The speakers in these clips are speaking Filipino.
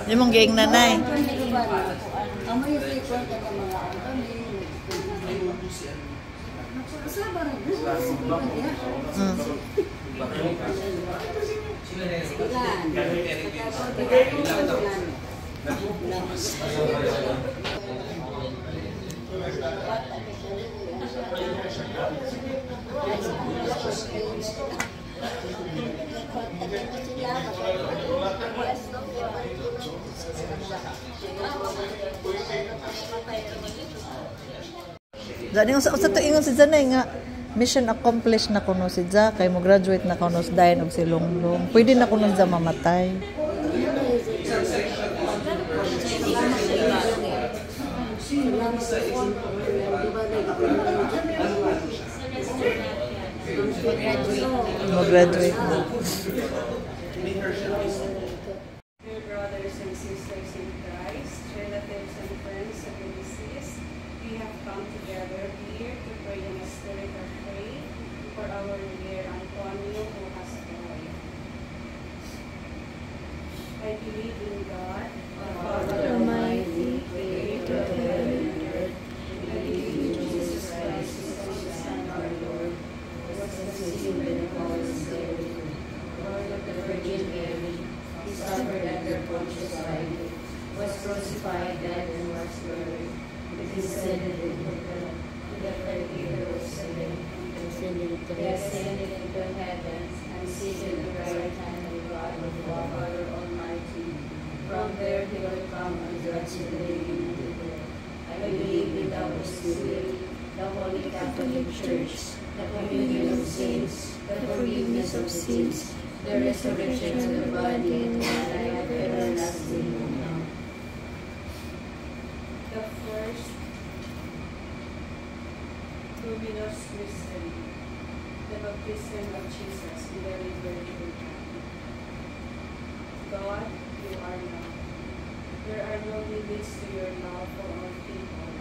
Yung mong giing nanay. Jadi sa to ingon si Zanay nga mission accomplished na kuno si Za kay mo graduate na kuno sa dayon og si Longlong. Pwede na kuno Za mamatay. Mo graduate na. Dear brothers and sisters in Christ, relatives and friends of the deceased, we have come together here to pray in a spirit of faith for our dear Antonio who has died. I believe in God, the Father Almighty, creator of heaven and earth. I believe in Jesus Christ, his Son, our Lord, who was conceived by the Holy Spirit, born of the Virgin Mary. He suffered under Pontius Pilate, was crucified, died, and was buried. He descended into the third day rose again. He ascended into heaven and seated at the right hand of God, the Father Almighty. From there he will come and judge the living and the dead. I believe in the Holy Spirit, the Holy Catholic Church, the communion of saints, the forgiveness of sins, the resurrection of the body, and the life everlasting. Amen. The first luminous mystery, the baptism of Jesus in the river Jordan. God, you are love. There are no limits to your love for all people.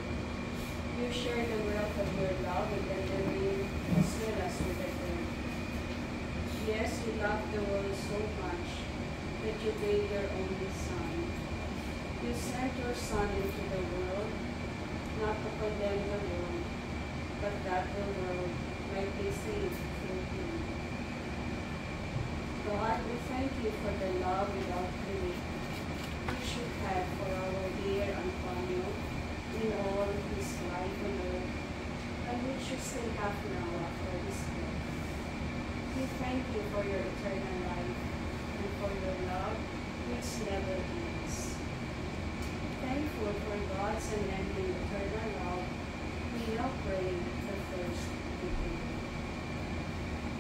You share the wealth of your love with the living as well as with the dead. Yes, you love the world so much that you gave your only Son. You sent your Son into the world, not to condemn the world, but that the world might be saved through him. God, we thank you for the love without limit which you had for our dear Antonio in all his life on earth, and which you still have now after his death. We thank you for your eternal life and for your love which never ends. Thankful for God's unending eternal love, we now pray the first decree.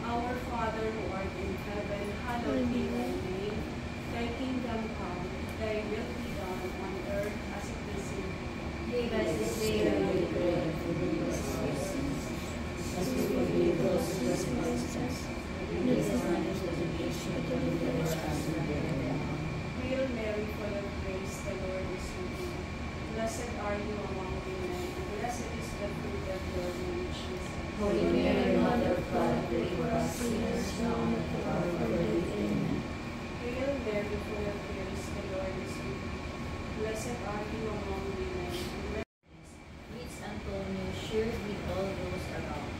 Our Father who art in heaven, hallowed be thy name. Thy kingdom come, thy will be done on earth as it is in heaven. Give us this day our daily bread, and forgive us our sins, as we forgive those who trespass us. Lead us not into temptation, but deliver us from evil. Hail Mary, full of grace, the Lord is with you. Blessed are you among women, and blessed is the fruit of your womb, Jesus. Holy Mary, Mother of God, pray for us sinners now and at the hour of our death. Amen. Hail Mary, full of grace, the Lord is with you. Blessed are you among women, and blessed Antonio, shared with all those around.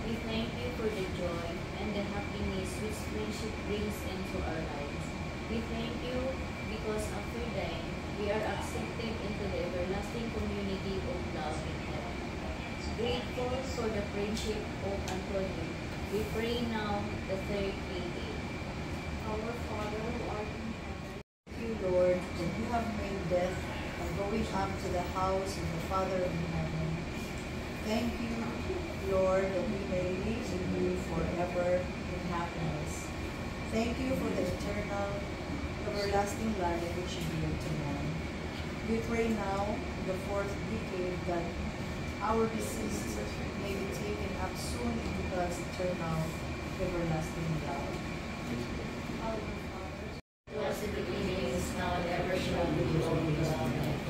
We thank you for the joy and the happiness which friendship brings into our lives. We thank you because after dying, we are accepted into the everlasting community of love in heaven. Grateful for the friendship of Antonio, we pray now the third day. Our Father who art in heaven, Thank you, Lord, that you have made death and going up to the house of the Father in heaven. Thank you, Lord, that we may live in you forever in happiness. Thank you for the eternal, everlasting life which you give to man. We pray now in the fourth decade that our deceased may be taken up soon into God's eternal, everlasting love. Our Father, Was in the beginning, is now, and ever shall be, world without end.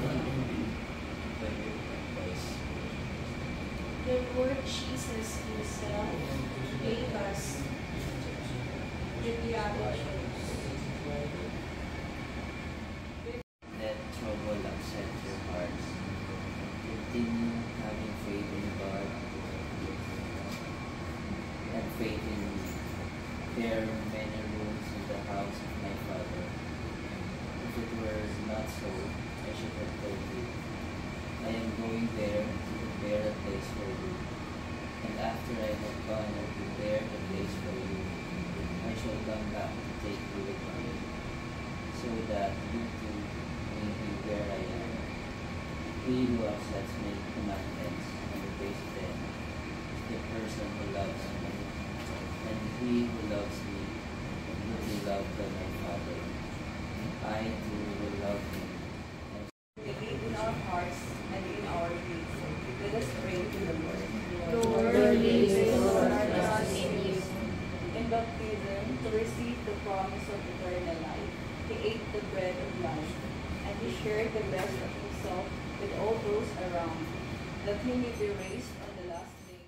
The Lord Jesus Himself gave us the Beatitudes. Let trouble upset your hearts. Continue having faith in God and faith in me. There are many rooms in the house of my Father. If it were not so, I should have told you. I am going there to prepare a place for you. And after I have gone and prepared a place for you, I shall come back to take you with me, so that you too may be where I am. He who accepts my commandments and obeys them is the person who loves me, and he who loves me will be loved by my Father. I too will love him. Believe in our hearts and in our deeds. Let us pray to the Lord. Lord, lead us, Lord, trust in you. In baptism, to receive the promise of eternal life, He ate the bread of life, and He shared the best of Himself with all those around, that He may be raised on the last day.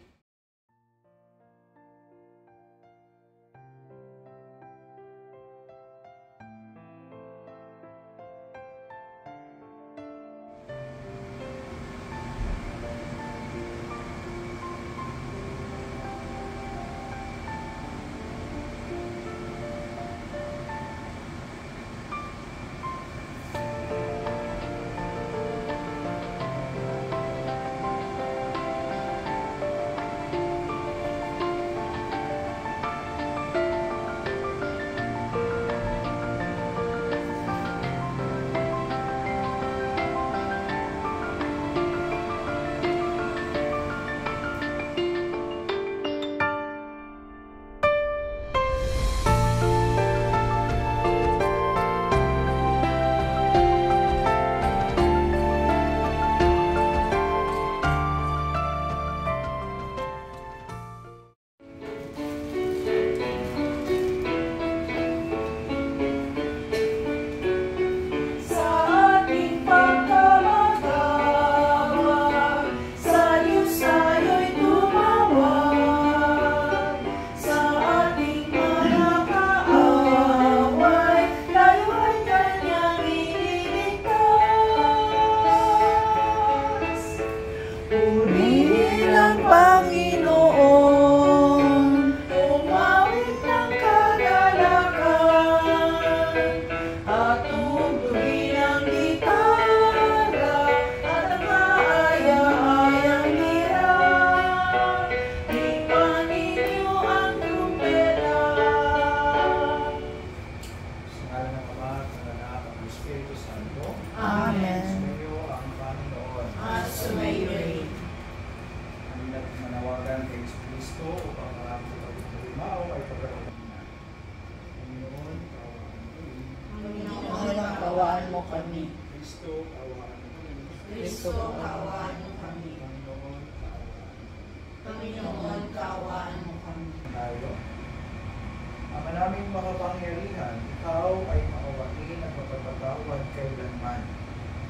Kawaan mo kami. Kristo, kaawaan mo kami. Kristo, kawaan mo kami. Panginoon, kaawaan mo kami. Tayo. Ama naming makapangyarihan, ikaw ay maawain at mapapatawad kailanman.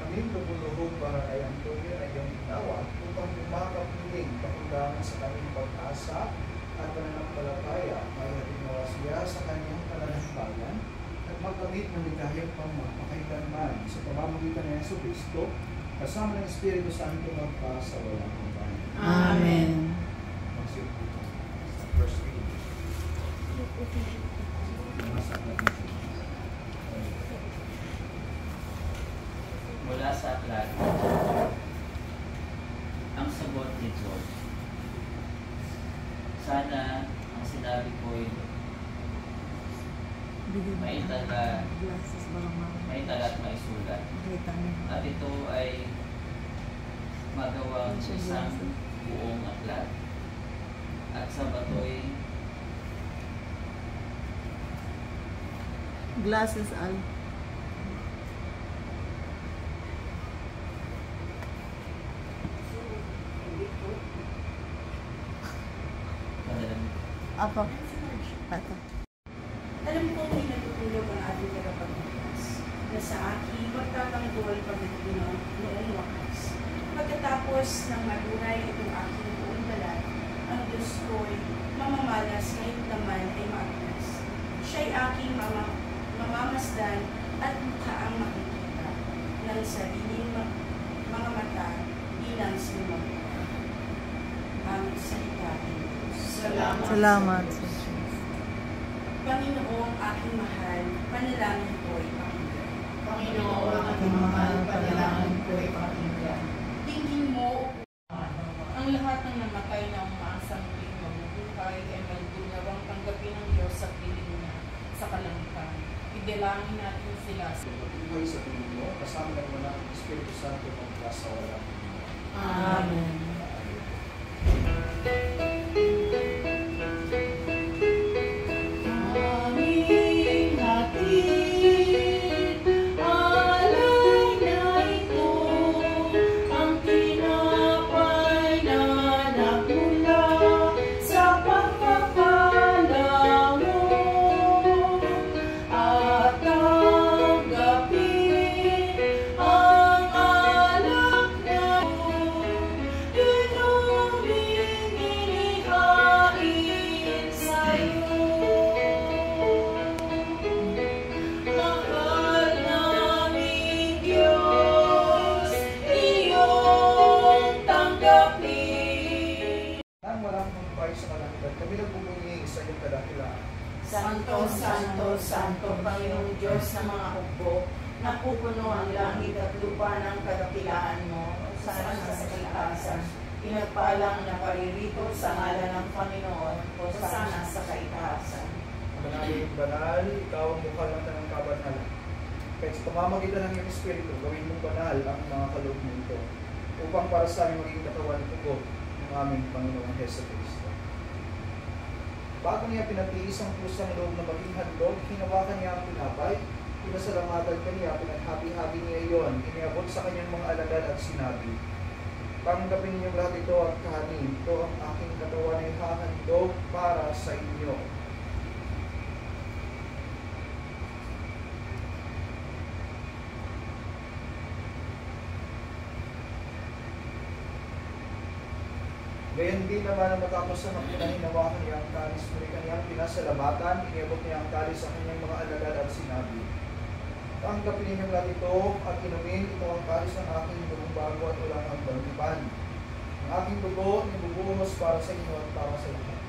Kami lubuluhog para kay Antonio ay iyong itawad upang umakap muling pakundangan sa kaming pag-asa at pananampalataya ay hatinawa siya sa kanyang pananampalan at magkamit ng ligahang pagpapakailanman sa pamamagitan ng Yesu Kristo kasama ng Espiritu Santo magpa sa walang hanggan. Amen. Magsimula sa first reading. Mula sa aklat, ang sagot ni George. Sana ang sinabi ko'y maitala at maisulat. At ito ay ang isang buong aklat. At sa batoy, Glasses, Al. madalang Ako. Ito. Alam kong may natutulog ang ating tagapagligtas, na sa aking magtatanggol pagdating noong wakas. Pagkatapos ng maduray itong aking buong balat, ang Diyos ko'y mamamalas kahit naman ay maagnas. Siya'y aking mamamasdan at mukhaang makikita ng sariling mga mata bilang sinumagpa. Ang salita ng Diyos. Salamat. Panginoong aking mahal, panalangin ko'y pakinggan. Panginoon, ang aking mahal, panalangin ko'y pakinggan. Tingin mo, Ang lahat ng namatay na umaasang muling mabubuhay ay may ginawang tanggapin ng Diyos sa piling niya sa kalangitan. Idalangin natin sila sa Buhay sa piling mo, kasama ng mga Espiritu Santo magmula sa walang hanggan. Amen. Aming hatid, alay na ito, ang tinapay na nagmula sa pagpapala mo. At tanggapin ang alak na inuming inihain sa'yo. Mahal naming Diyos, iyong tanggapin. Nang walang humpay sa kalangitan, kami nagbubunyi sa iyong kadakilaan. Santo, Santo, Santo, Panginoong Diyos ng mga hukbo, napupuno ang langit at lupa ng kadakilaan mo, sana sa kaitaasan. Pinagpalang na paririto sa ngalan ng Panginoon, o sana sa kaitaasan. Manalangin banal, ikaw ang mukha ng tanang kabanalan. Kahit sa pamamagitan ng iyong Espiritu, gawin mong banal ang mga kaloob mo ito, upang para sa aming maging katawan at tugon ng aming Panginoong Heso Kristo. Bago niya pinatiis ang pusang loob na maging handog, hinawakan niya ang tinapay, pinasalamatan kaniya, pinaghabi-habi niya iyon, iniabot sa kanyang mga alagad at sinabi, "Tanggapin niyo lahat ito at kahanin, ito ang aking katawan ay hahandog para sa inyo." Gayon din naman ang matapos na magpinahinawakan niya ang kalis, muli kanyang pinasalamatan, iniabot niya ang kalis sa kanyang mga alagad at sinabi, "Tanggapin ninyong lahat ito at inumin, ito ang kalis ng aking dugong bago at walang hanggang lipan. Ang aking dugo ibubuhos para sa inyo at para sa lahat.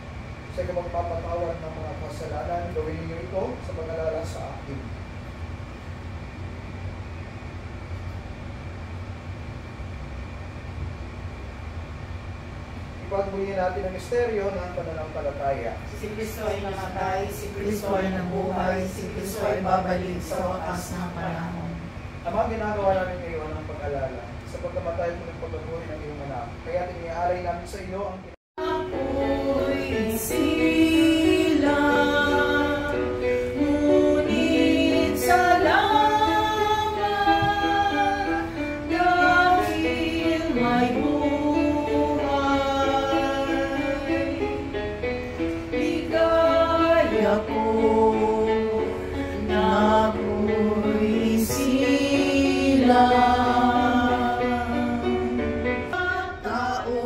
Sa magpapatawad ng mga kasalanan, gawin niyo ito sa pag-alala sa akin." Ipagbuhin natin ang misteryo ng pananampalataya. Si Kristo ay namatay, si Kristo ay nabuhay, si Kristo ay babalik sa wakas ng panahon. Ang mga ginagawa namin ngayon ang pag-alala sa pagkamatay mo ng pagkabuhay ng iyong anak. Kaya iniaalay namin sa iyo ang Ako'y silang, ngunit salamat dahil may buhay. Ligaya ko na ako'y silang. Tao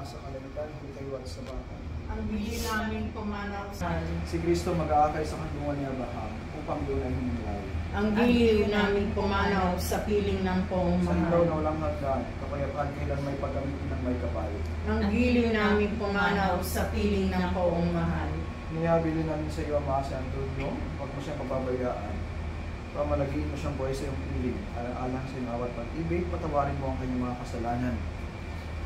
sa kalamitan, hindi kayo at sa baka. Ang bili namin pumanaw sa Si Kristo mag-aakay sa kandungan ni Abraham upang doon ay humilaw. ang giliw namin pumanaw sa piling ng poong Sa ilaw na mahal. walang hagdan, kapayapaan kailan may paggamitin ng may kapal. Ang giliw namin pumanaw sa piling ng poong mahal. Niyabili namin sa iyo ang mga si Antonio, huwag mo siyang pababayaan. Pamalagiin mo siyang buhay sa iyong piling, alang sa iyong awat pag-ibig, patawarin mo ang kanyang mga kasalanan.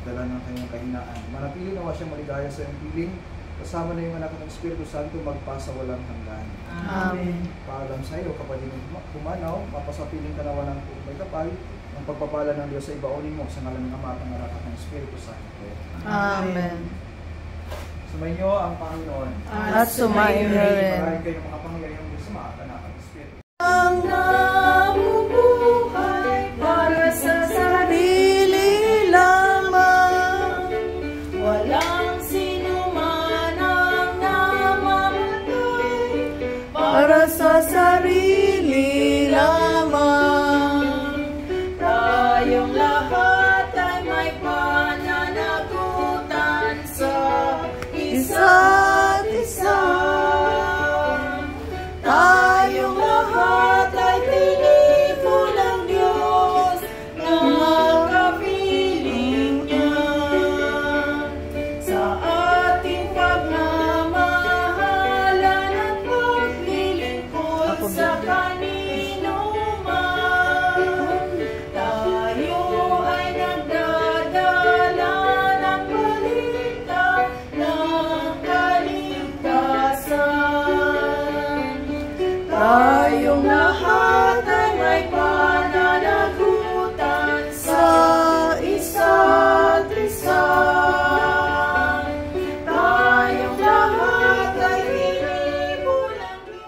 Dala ng kanyang kahinaan. Manatili nawa siyang maligaya sa iyong piling, kasama na yung anak ng Espiritu Santo magpasa walang hanggan. Amen. Paalam sa iyo, kapatid pumanaw, mapasapiling ka nawa ng may kapal, ang pagpapala ng Diyos sa ibaunin mo sa ngalan ng Ama at ng Anak at ng Espiritu Santo. Amen. Sumainyo ang Panginoon. At sumayo rin. Maraming kayong makapangyarihang Diyos sa Ama at Anak at Espiritu. Ang nabubuhay para sa sarili lamang, walang sinuman ang namamatay para sa sarili lamang. Tayong lahat ay may pananagutan sa isa't isa. Tayong lahat ay tinipo ng Diyos na kapiling niya. Sa ating pagmamahalan at paglilingkod sa kanino man, tayo ay nagdadala ng balita ng kaligtasan. Tayong lahat ay may pananagutan sa isa't isa. Tayong lahat ay tinipo ng Diyos.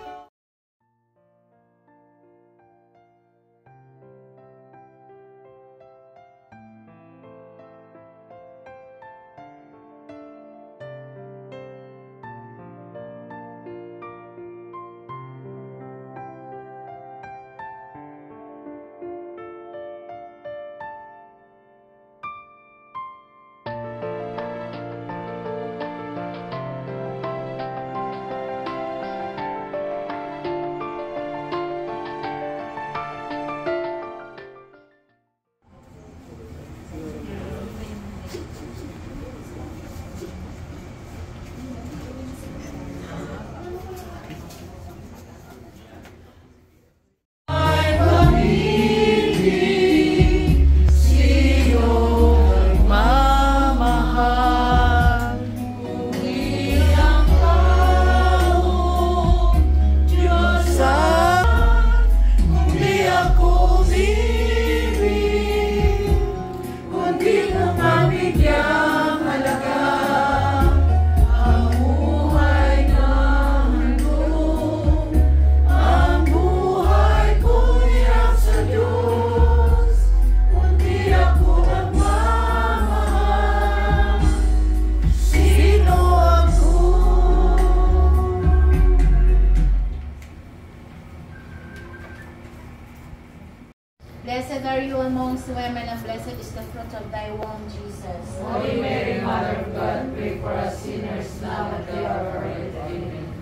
Blessed are you amongst women, and blessed is the fruit of thy womb, Jesus. Holy Mary, Mother of God, pray for us sinners now and at the hour of our death. Amen.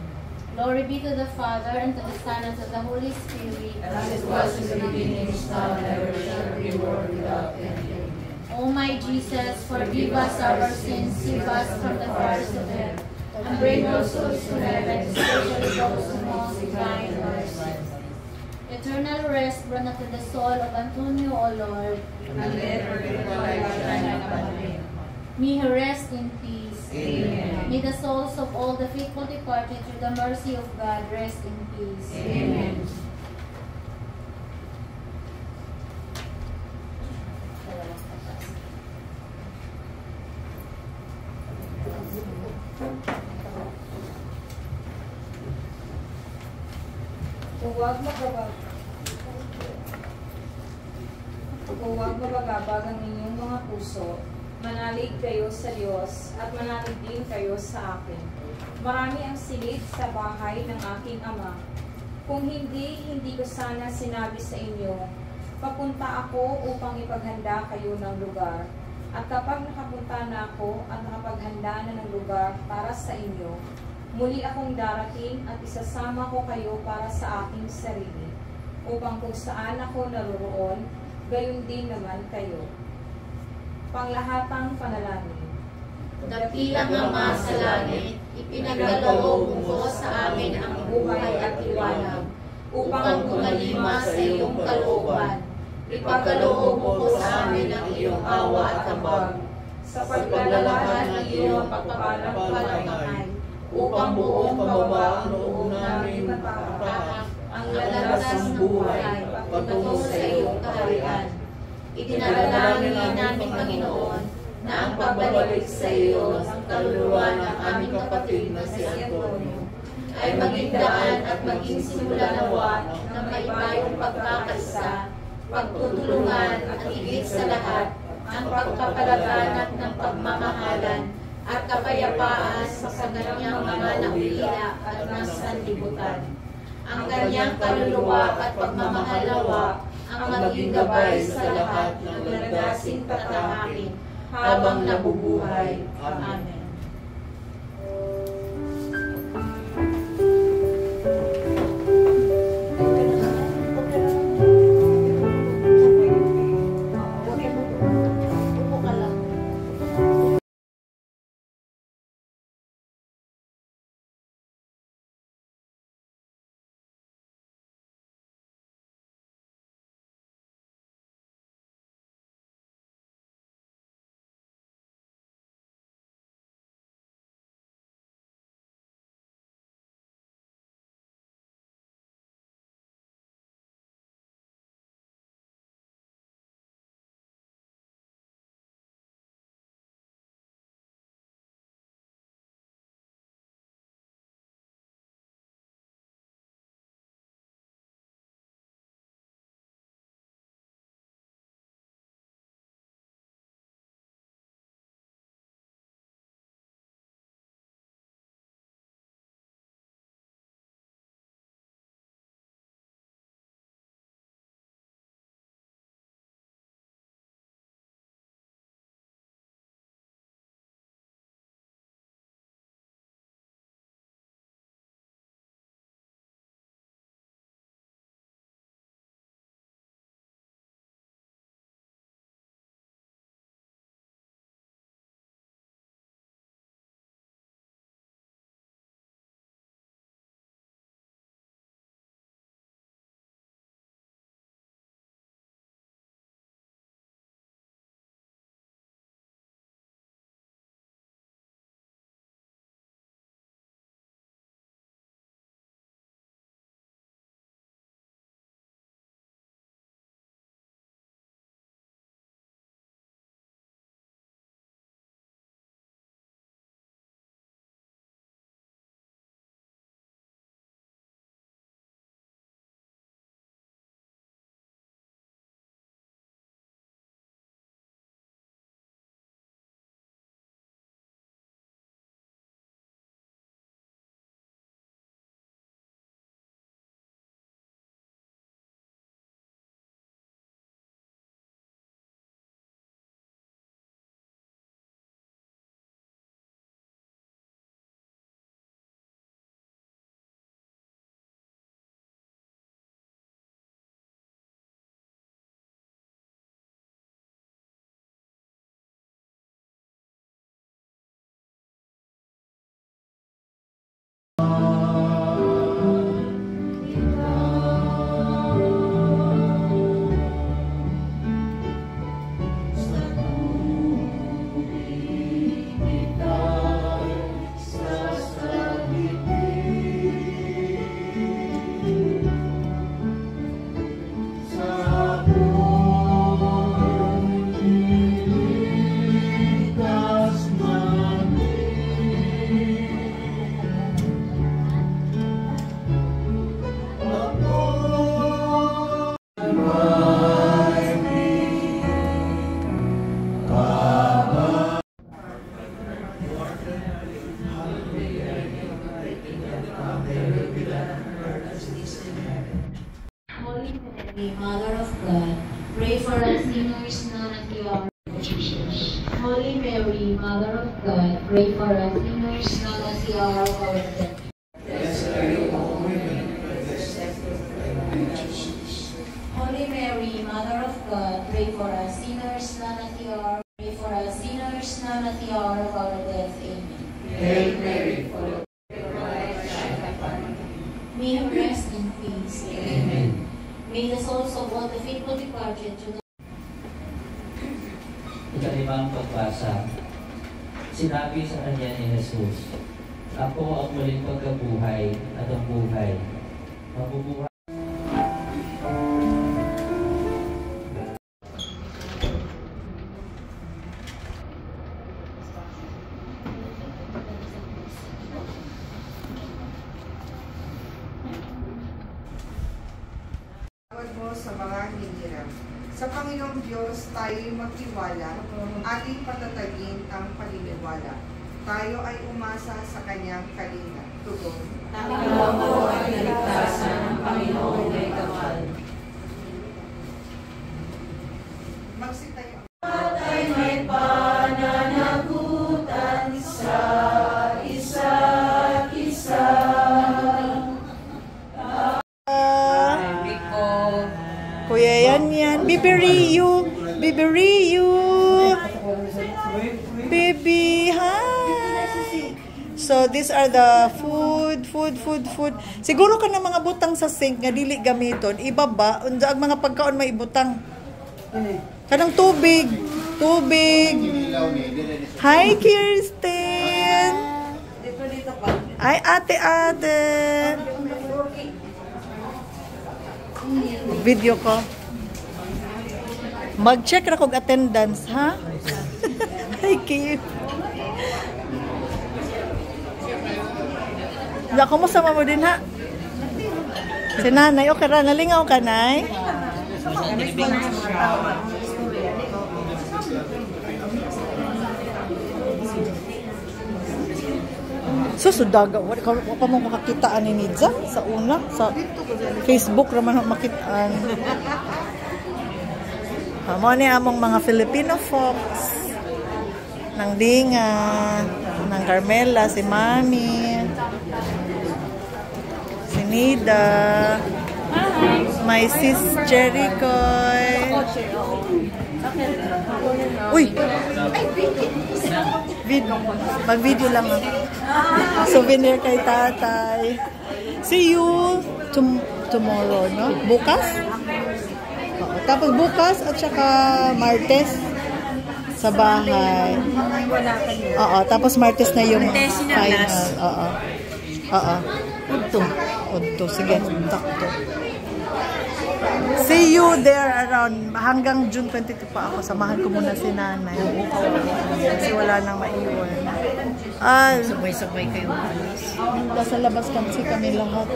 Glory be to the Father, and to the Son, and to the Holy Spirit. As it was in the beginning, is now, and ever shall be, world without end. Amen. O my Jesus, forgive us our sins, save us from the fires of hell, and bring all souls to heaven, especially those who most divine mercy. Eternal rest grant unto the soul of Antonio, O Lord, And let her light shine upon him. may he rest in peace. Amen. May the souls of all the faithful departed through the mercy of God rest in peace. Amen. Huwag mabagabag ang inyong mga puso, manalig kayo sa Diyos at manalig din kayo sa akin. Marami ang silid sa bahay ng aking Ama. Kung hindi ko sana sinabi sa inyo, papunta ako upang ipaghanda kayo ng lugar. At kapag nakapunta na ako at nakapaghanda na ng lugar para sa inyo, muli akong darating at isasama ko kayo para sa aking sarili, upang kung saan ako naroroon, gayon din naman kayo. Panglahatang panalangin. Dakilang Ama sa langit, ipinagkaloob mo sa amin ang buhay at liwanag, upang tumalima sa iyong kalooban. Ipagkaloob mo sa amin ang iyong awa at habag, sa paglalakad ng iyong pagpapalang kamay, upang buong pababa ang loob namin matatak ang lalakas ng buhay patungo sa iyong kaharian. Itinalangin namin, Panginoon, na ang pagbabalik sa iyo ng kaluluwa ng aming kapatid na si Antonio ay maging daan at maging simula nawa ng maibayong pagkakaisa, pagtutulungan at higit sa lahat ang pagpapalaganap ng pagmamahalan at kapayapaan sa kanyang mga naulila at nasanlibutan. Ang kanyang kaluluwa at pagmamahalawa ang maging gabay sa lahat ng landasin tatahakin habang nabubuhay. Amen. Mary, Mother of God, pray for us sinners now and at the hour of Jesus. pray for us sinners, now at the hour of our death. Holy Mary, Mother of God, pray for us sinners, now at the hour. Pray for us sinners, now at the hour of our death. Amen. Hail Mary, full of May you rest in peace. Amen. May the souls of all the faithful departed to the Ikalimang pagbasa. Sinabi sa kanya ni Jesus, "Ako ang muling pagkabuhay at ang buhay. Mabubuhay." Tawad mo sa mga hinirang. Sa Panginoong Diyos, tayo'y magtiwala, ating patatagin ang paniniwala. Tayo ay umasa sa Kanyang kalinga. Tugon. Tanginaw ko ang kaligtasan ng Panginoon ay kapal. Magsitayo. Ay may pananagutan sa isa't isa. Kuya yan. Bibiriyu. Baby, hi. So, these are the food. Siguro ka na mga butang sa sink nga dili gamiton. Ibaba, unsa ang mga pagkaon may ibutang. Kanang tubig. Hi, Kirsten. Ay, ate. Video ko. Mag-check ra kog attendance, ha? Hi, Kim. Ya, kumusta mo din, ha? Si nanay, okay ra, nalingaw ka, nay? Sudaga, wala pa mo makakitaan ni Nidza sa una, sa Facebook raman makitaan. Mo ni among mga Filipino folks ng Dinga, ng Carmela, si Mami, si Nida, my sis Jericoy. Uy! Mag-video lang ako. Souvenir kay tatay. See you tomorrow, no? Bukas? Oo. Tapos bukas at saka Martes sa bahay. Oo. Tapos Martes na yung final. Oo. Udto. Sige. Takto. See you there around hanggang June 22 pa ako. Samahan ko muna si nanay. Kasi wala nang maiwan. Sabay-sabay kayo umalis. Nasa labas kami lahat.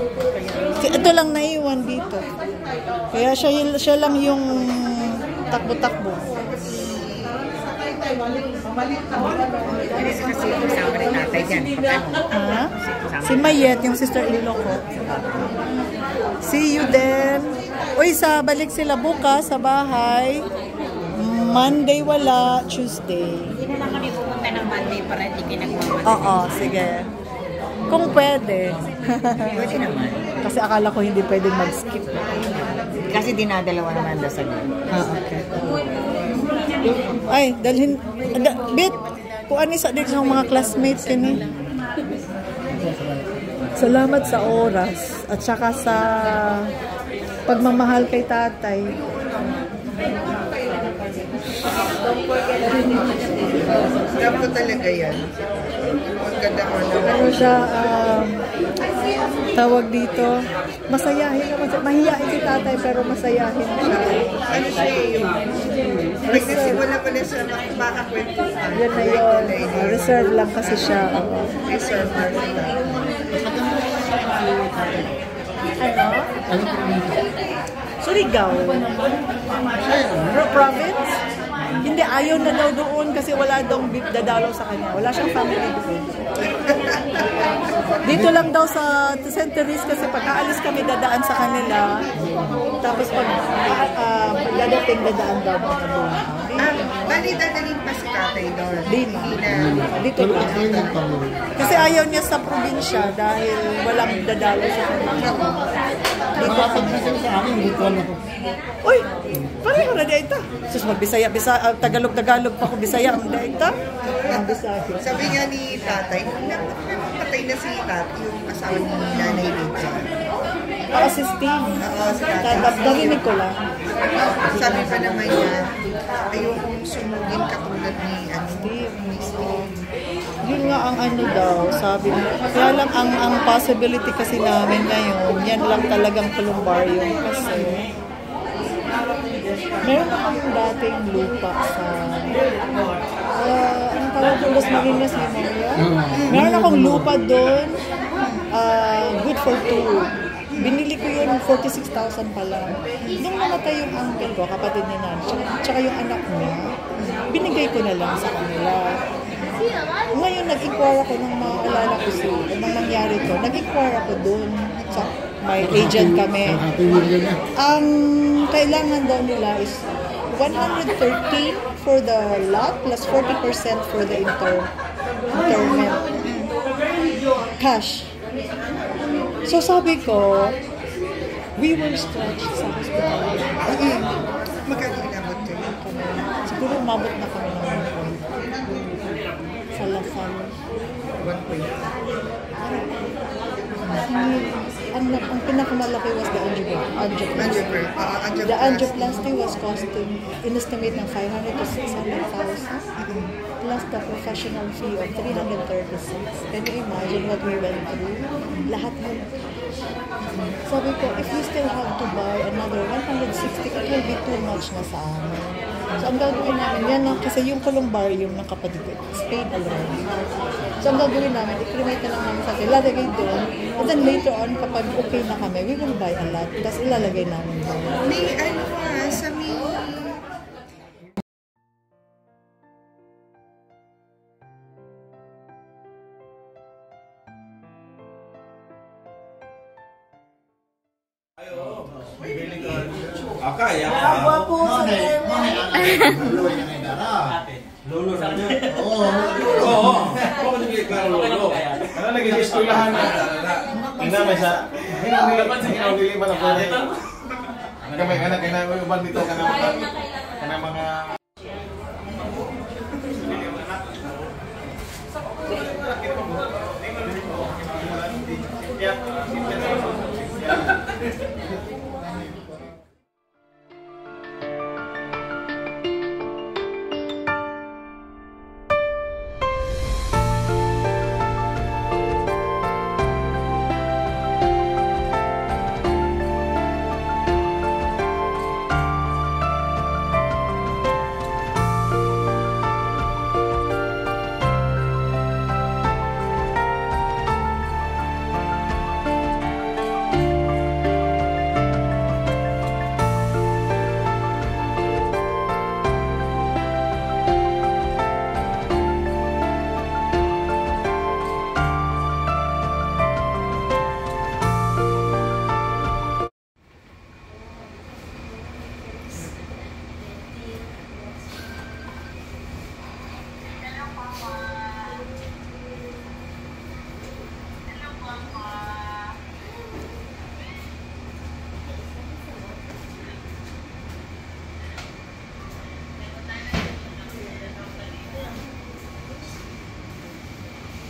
Ito lang naiwan dito. Kaya siya lang yung takbo-takbo. Si Mayet, yung sister-in-law ko. See you then. Uy, balik sila bukas sa bahay. Monday wala, Tuesday. Hindi na lang kami pupunta ng Monday para hindi kayo nagmamadali. Oo, sige. Kung pwede. Pwede naman. Kasi akala ko hindi pwedeng mag-skip. Kasi dinadalawa naman ang dasal. Okay. Ay, dalhin. Bit, kung ano sa dito ng mga classmates kini. Salamat sa oras at saka sa pagmamahal kay tatay. Dapat talaga yan. Maganda mo naman. Ano siya, tawag dito, masayahin naman siya. Mahiyain si tatay pero masayahin siya. Ano siya yung pag nasimula pala siya makakwentuhan. Yan na yun. Reserve lang kasi siya. Reserve na Ano? Surigao. Province? Hindi, ayaw na daw doon kasi wala daw dadalaw sa kanya. Wala siyang family doon. Dito lang daw sa St. Therese kasi pagkaalis kami dadaan sa kanila. Tapos pag dadating dadaan daw mga doon. Bali, dadalhin pa si tatay doon. Dito. Hindi na. Dito lang. Kasi ayaw niya sa probinsya dahil walang dadalo sa probinsya. Nakapag kasi sa akin, dito ano ko. Uy, pareho na dito. Sus, magbisaya, Tagalog pa ako, Bisaya ang dito. Bisaya. Sabi nga ni tatay, patay na si tatay, yung asawa ni Nanay Rita. Si Steve. Oo, si tatay. Narinig ko lang. Sabi pa naman niya, ayokong sunugin katulad ni Steve. Yun nga ang ano daw, sabi mo. Kaya lang ang possibility kasi namin ngayon, yan lang talagang columbarium kasi meron na kami dating lupa sa ang tawag ko, Las Marinas, Memoria. Meron akong lupa doon, good for 2. Binili ko yun 46,000 pa lang. Nung namatay yung uncle ko, kapatid ni Nancy, tsaka yung anak niya, binigay ko na lang sa kanila. Ngayon, nag-inquire ako ng maalala ko nang nangyari ko. Nag-inquire ako doon. So, may agent kami. Ang kailangan daw nila is 113 for the lot plus 40% for the interment. Cash. So sabi ko, we were stretched sa hospital. Magkano inabot kayo? Siguro umabot na kami ng 1 point. Sa Lasal. 1 point. Ang pinakamalaki was the angioplasty. The angioplasty was costing, in-estimate ng 500 to 600,000 plus the professional fee of 336. Can you imagine what we went through? Lahat yun. Sabi ko, if we still have to buy another 160, it will be too much na sa amin. So ang gagawin namin, yan lang kasi yung columbarium ng kapatid ko, paid already. So ang gagawin namin, i-cremate na lang namin sa atin, ilalagay doon, and then later on, kapag okay na kami, we will buy a lot, tapos ilalagay namin doon. May ano sa may... Okay, Agua po sa Lolo na niya. Oo. Bakit hindi klaro lolo? Ano nag-istoryahan na? Ina may sa... Hinaman sa ginawili pa na pwede. Kami anak kaya uban dito kana mga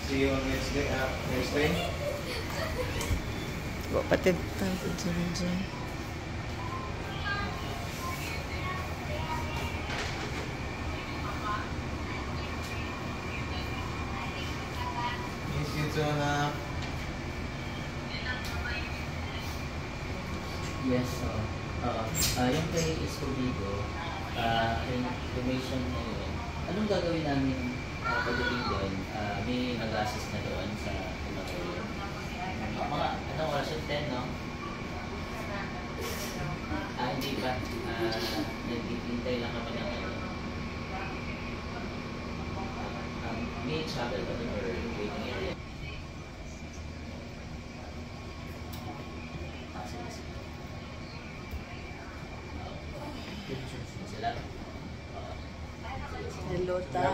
see you on next day. Patid tayo dyan. Miss you too na. Yes, yung kay Escobido, cremation na yun. Anong gagawin namin pagdating doon? May nag-assist na doon sa crematorium. Mga, anong oras yun? 10, no? Hindi pa. Naghihintay lang kami ng may travel ba doon or waiting area? Sila? Tay.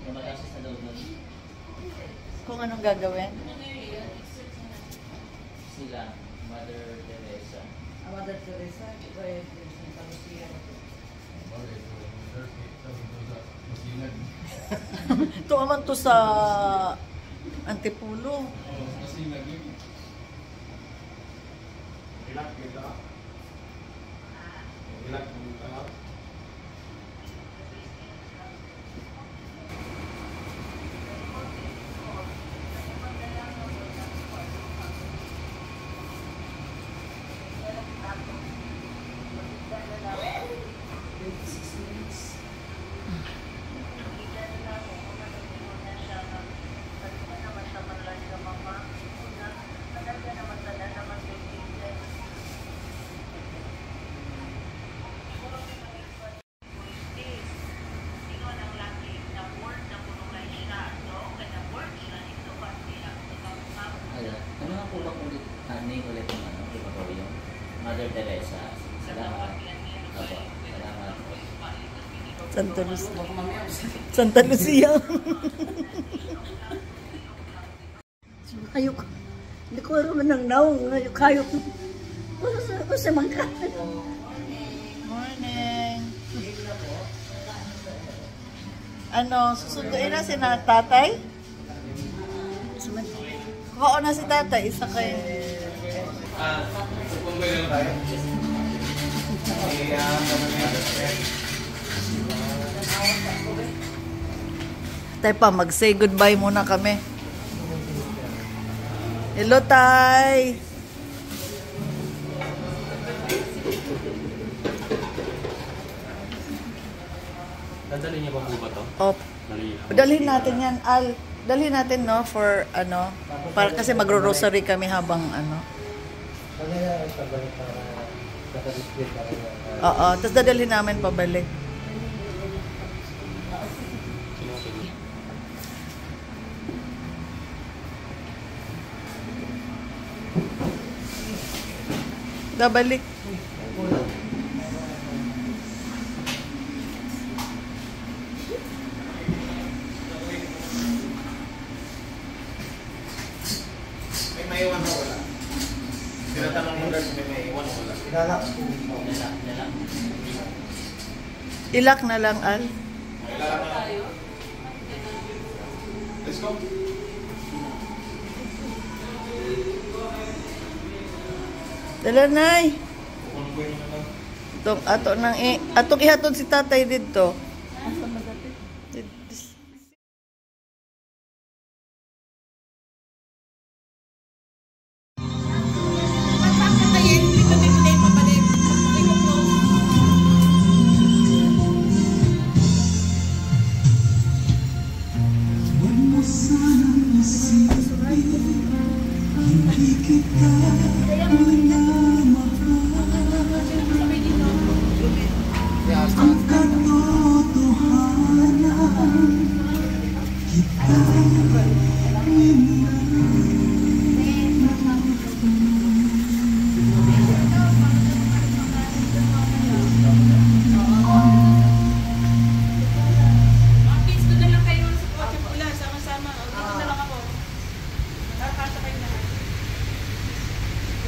Lumalasis na daw doon. Kung anong gagawin? Sila, Mother Teresa. Mother Teresa, Santa Lucia. Ito naman to sa Antipulo. Ano nga po bang ulit? Name ulit yung ano? Iba po yung Mother Teresa. Salamat. Opo. Salamat po. Santa Lucia. Santa Lucia. Hayok. Hindi ko alam ng naong. Hayok. Usa man ka. Morning. Ano, susunduin na si tatay? Oo na si tatay, isa kayo. Tay pa, mag-say goodbye muna kami. Hello, Tay! Dadali niya ba po ba ito? Op. Dalhin natin yan, Al. Dalhin natin, no, for, ano, para kasi magro-rosary kami habang, ano. Oo, tapos dadalhin namin pabalik. Dabalik. May iwan o wala? Tinatanong mo guys, may iwan o wala? Ilak na lang, Al. Let's go. Dala, Nay. Atong ihatod si tatay dito.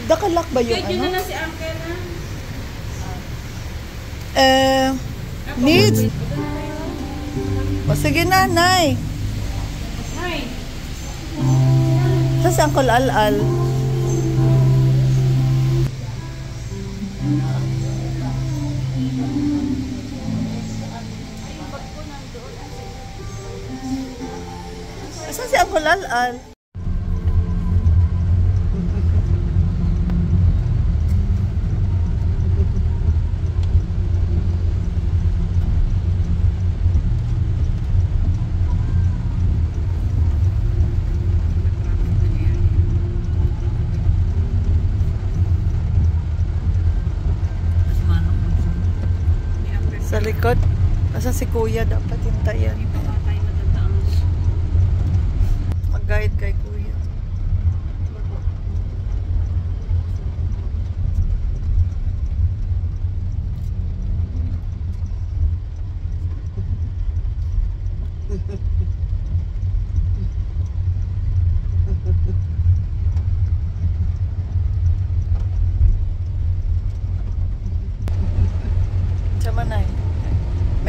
Dakalak ba yung ano? na si Uncle, Needs. O sige na, Nay. Nay. Saan si Uncle Al-Al? Saan si Uncle Al-Al? Sa likod. Asa si Kuya dapat hintayan. Mag-guide kay Kuya.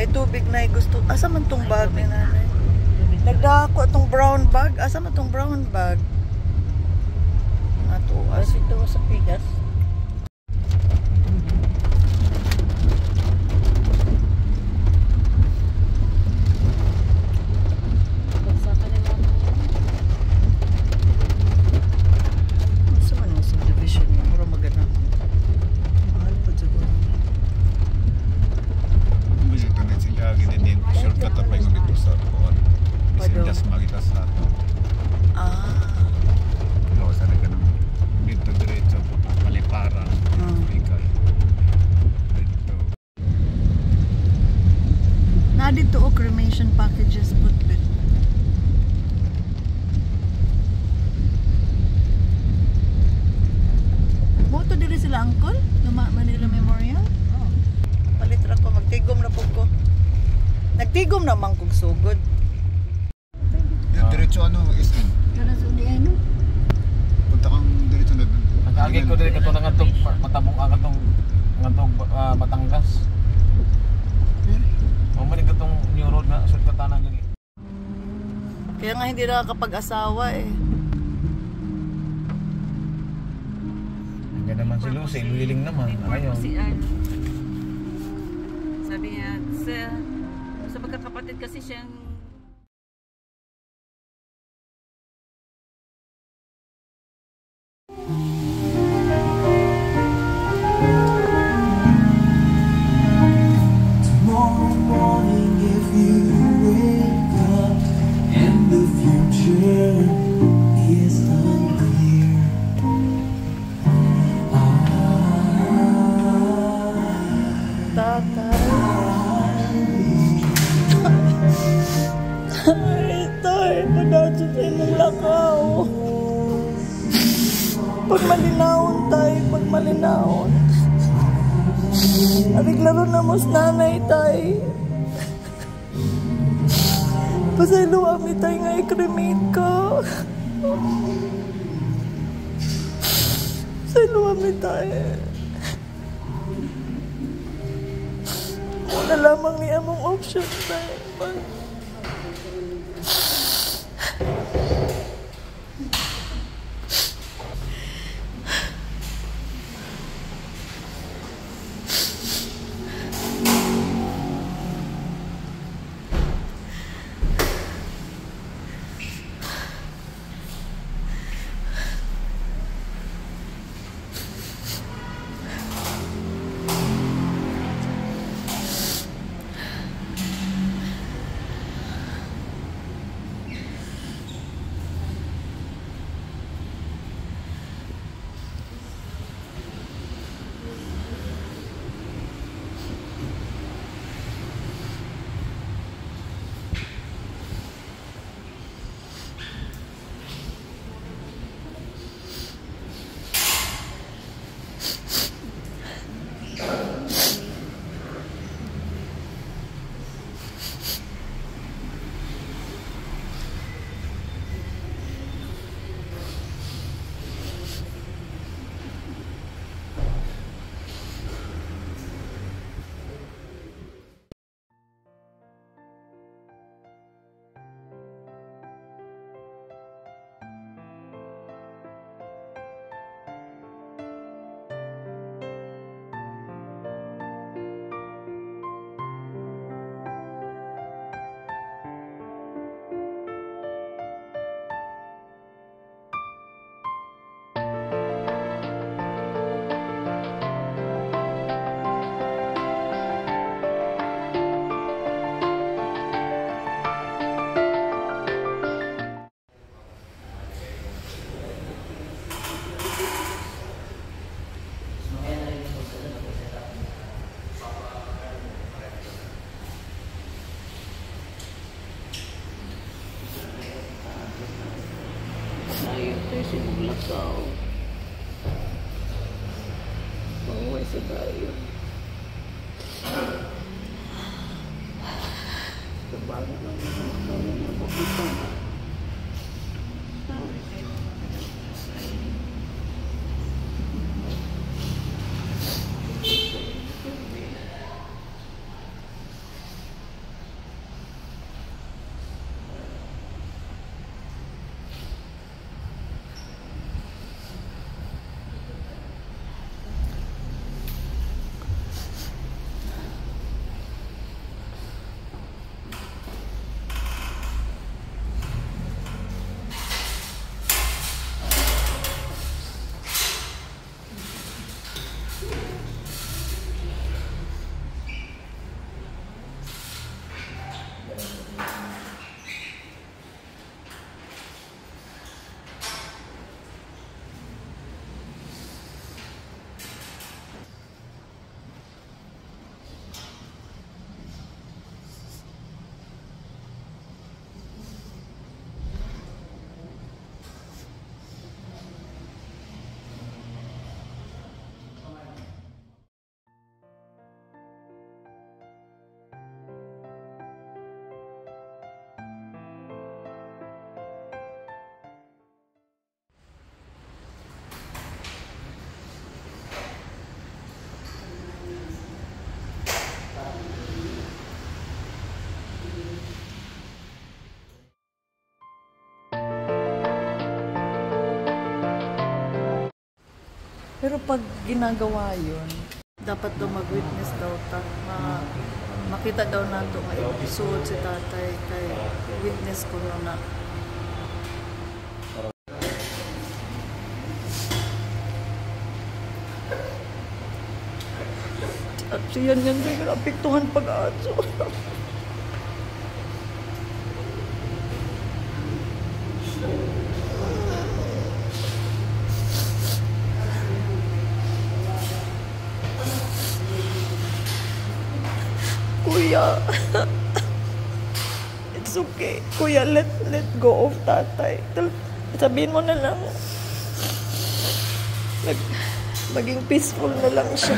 tubig na gusto. Asa man tong bag ni nanay? Nagdako tong brown bag. Asa man tong brown bag? Natuwas ito sa pigas. Dito o cremation packages putbit. Moto diri sila angkol? Luma Manila Memorial? Oh. Palitra ko, magtigom na po ko. Nagtigom naman kong sugod. Diretso ano, SM? Diretso di ano? Punta kang diretso na. Nag-agi ko diri kato nga tong matabong agatong Batangas. Mamani katong new road na sud katanan lagi. Kaya nga hindi nakakapag-asawa eh. Hindi naman si Lucy, willing naman. Ayaw. Sabi niya, sa magkakapatid kasi siyang pag malinawon. Ariglaro na mos nanay tay. Pasaylo kami tay nga i-cremate ko. Pasaylo kami tay. Wala lamang ni among option tay. Sibuglakaw. Mauwi sa tayo. Tabangan lang naman kami na makita. Pero pag ginagawa yun, dapat daw mag-witness daw makita daw nato nga episode si tatay kay witness ko na. At siyan yan din apektuhan pag-aso. Kuya, it's okay. Kuya, let go of tatay. Sabihin mo na lang. Maging peaceful na lang siya.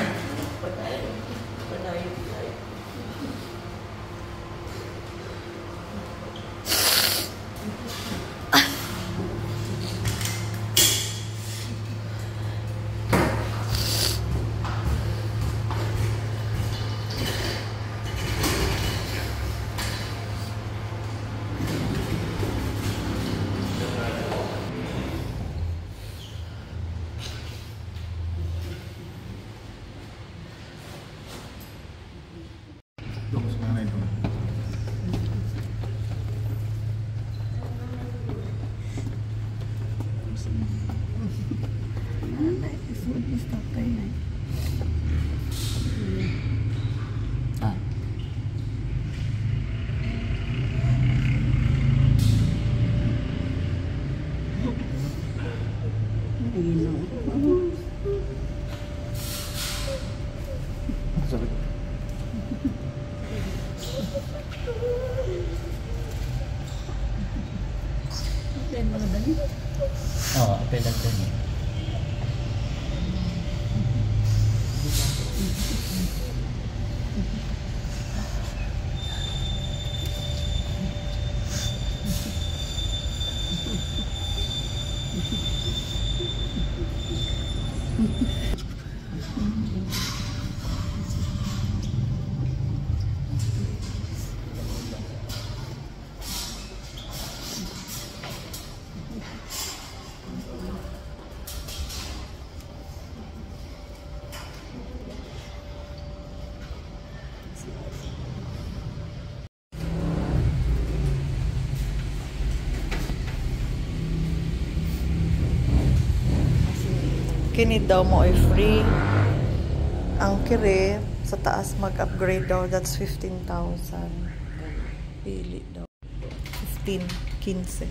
Oo, apelan din. Kini daw mo ay free. Ang kire sa taas mag-upgrade daw, that's 15,000. Pili daw. 15, 15.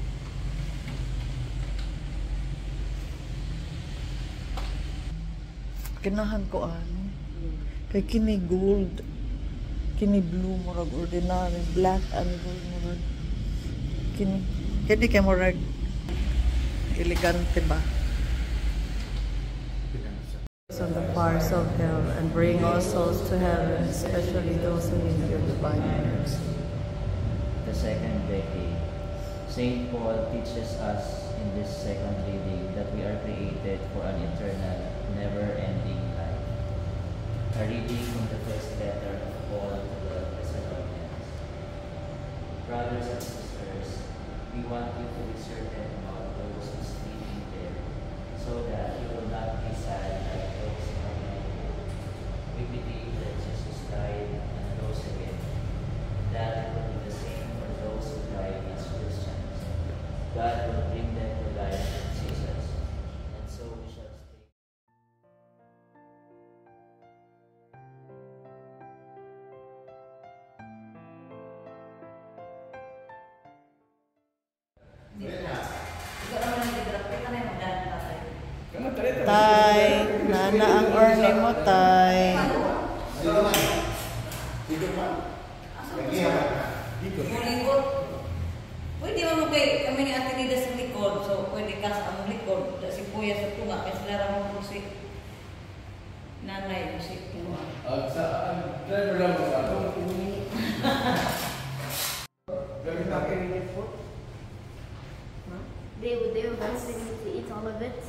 Ganahan ko ano. Kay kini gold. Kini blue murag ordinary, black and gold murag. Kini kay murag elegante ba? On the fires of hell and bring all souls to heaven, especially those who need your divine mercy. The second decade. St. Paul teaches us in this second reading that we are created for an eternal, never-ending life. A reading from the first letter of Paul to the Thessalonians. Brothers and sisters, we want you to be certain about those who sleep in there, so that you will not be sad like those in our neighborhood. We believe that Jesus died and rose again. That will be the same for those who died as Christians. God will bring them to life in Jesus, and so we shall stay. Tay, nana ang orne mo, tay. Likod. Pwede mo kay kami ni Ate Nida sa likod. So, pwede ka sa among likod. Si Kuya sa tunga. Kasi larang mo si nanay si tunga. Sa driver lang mo sa ako. They were wanting to eat all of it.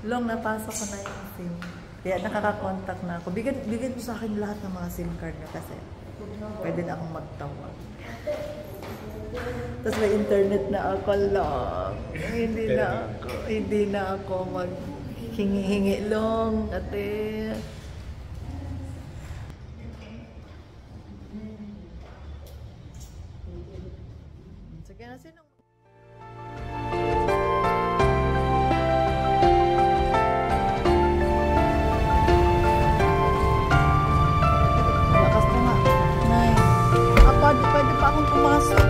Long, napasok ko na yung SIM. Kaya nakaka-contact na ako. Bigyan mo sa akin lahat ng mga SIM card na kasi pwede na akong magtawag. Tapos may internet na ako lang. Hindi na ako. Hindi na ako maghingi-hingi long, ate. Sige na, sino? Lakas na nga. Nay. Pwede pa akong pumasok.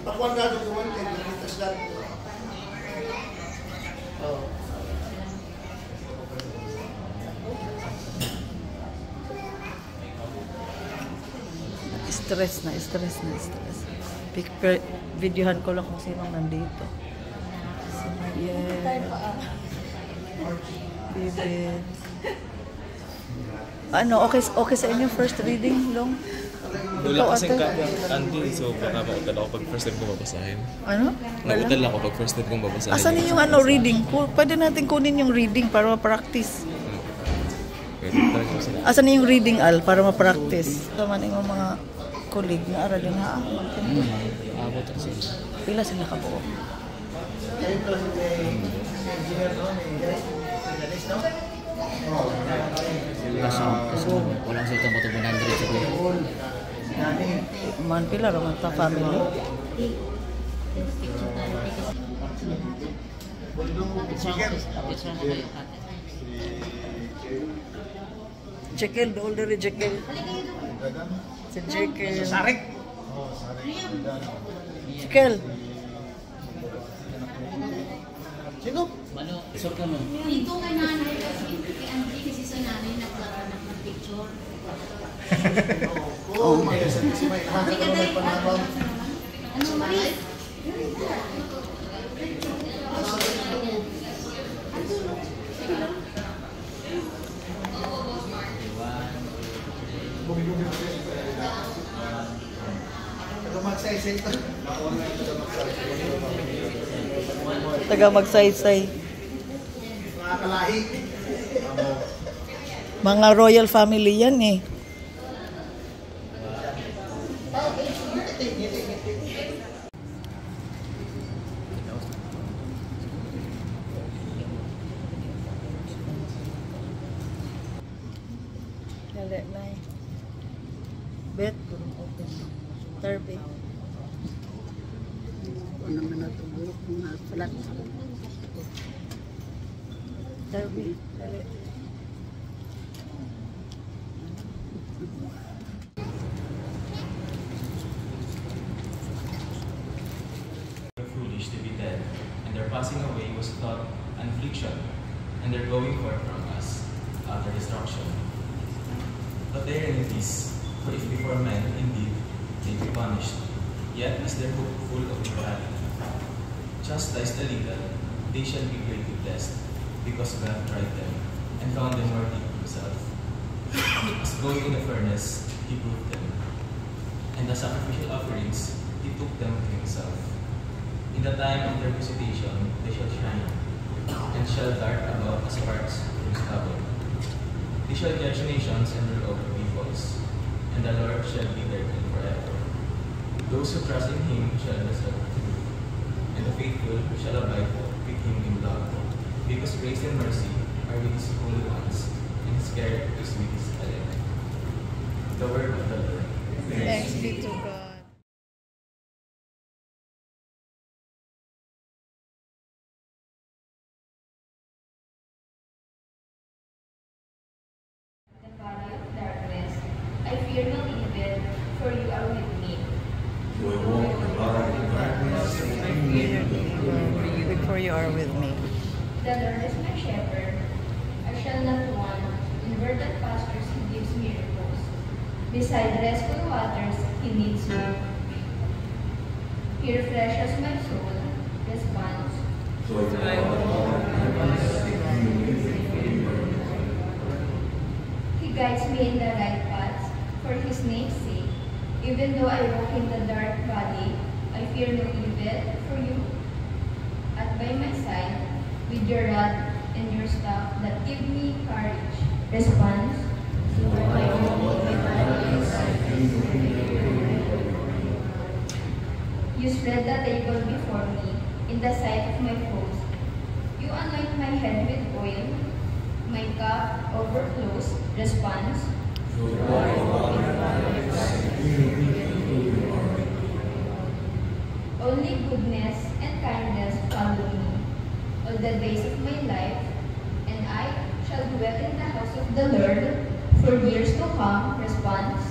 Pakuan ka doon kuman kay nakitas lang. Oh. Stress na. Videohan ko lang kung sinong nandito. Yeah. Bibit. Ano, okay sa inyo first reading, Long? Wala kasing kanti, so baka mautal ako pag first time kong babasahin. Ano? Nautal ako pag first time kong babasahin. Asan yung reading? Pwede natin kunin yung reading para ma-practice. Asan yung reading, Al, para ma-practice? Tama na yung mga colleague na aralin ha. Abot ako sila. Pila sila ka po? Walang sa itong matong 100 siguro. Man pila raman ta family. Jekyll, the older Jekyll. Si Jekyll. Sarik. Jekyll. Sino? Mano, isok ka mo. Dito kay nanay kasi sa nanay nagkaroon ng picture. Oo, mag-isang si Mike. May panabang. Ano, Marie? Taga magsaysay. Mga royal family yan eh. Dali na eh. Bet. Derby. Ano naman natulog mga flat. Derby. Dali. Foolish to be dead, and their passing away was thought an affliction, and their going forth from us utter destruction. But they are in peace, for if before men indeed they be punished, yet as their hope full of immortality. Chastised a little, they shall be greatly blessed, because God tried them, and found them worthy of himself. As going in the furnace, he proved them, and the sacrificial offerings, he took them to himself. In the time of their visitation, they shall shine, and shall dart about as sparks from stubble. They shall judge nations and rule over peoples, and the Lord shall be their king forever. Those who trust in him shall not suffer, and the faithful shall abide with him in love, because grace and mercy are with his holy ones, and his care is with his elect. The word of the Lord. Thanks be to God. I fear no evil, for you are with me. For you are with me. The Lord is my shepherd, I shall not want. In verdant pastures he gives me repose. Beside restful waters he leads me. He refreshes my soul, responds. He guides me in the right paths for his name's sake. Even though I walk in the dark valley, I fear no evil, for you at by my side, with your rod and your staff that give me courage. Response. You spread the table before me in the sight of my foes. You anoint my head with oil. My cup overflows. Response. Only goodness and kindness follow me all the days of my life, and I shall dwell in the house of the Lord for years to come. Response.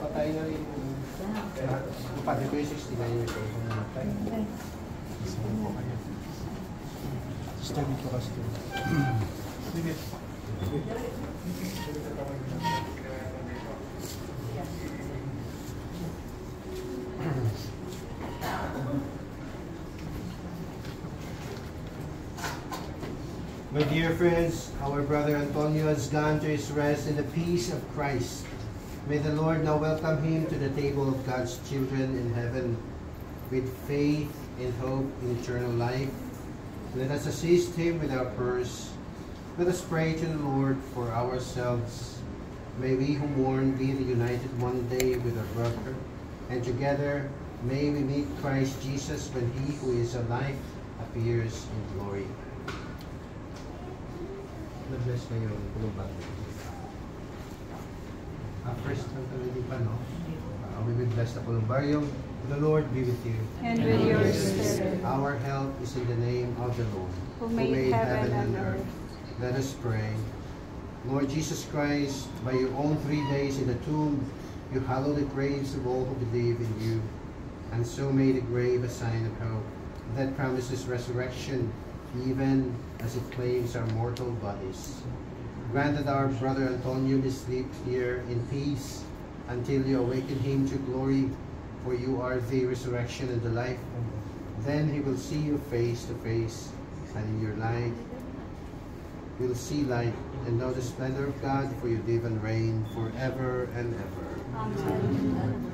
Patay na rin. Pati ko yung 69 years old kung namatay. Sister, dito ka siya. Sige. My dear friends, our brother Antonio has gone to his rest in the peace of Christ. May the Lord now welcome him to the table of God's children in heaven with faith and hope in eternal life. Let us assist him with our prayers. Let us pray to the Lord for ourselves. May we who mourn be reunited one day with our brother, and together may we meet Christ Jesus when he who is alive appears in glory. Na-bless na yung kulubang. First, hindi pa, no? We will bless the columbarium. The Lord be with you. And with your spirit. Our help is in the name of the Lord, who made heaven and earth. Let us pray. Lord Jesus Christ, by your own 3 days in the tomb, you hallow the graves of all who believe in you, and so made the grave a sign of hope that promises resurrection, even as it claims our mortal bodies. Grant that our brother Antonio may sleep here in peace until you awaken him to glory, for you are the resurrection and the life. Then he will see you face to face, and in your light will see light and know the splendor of God, for you live and reign forever and ever. Amen.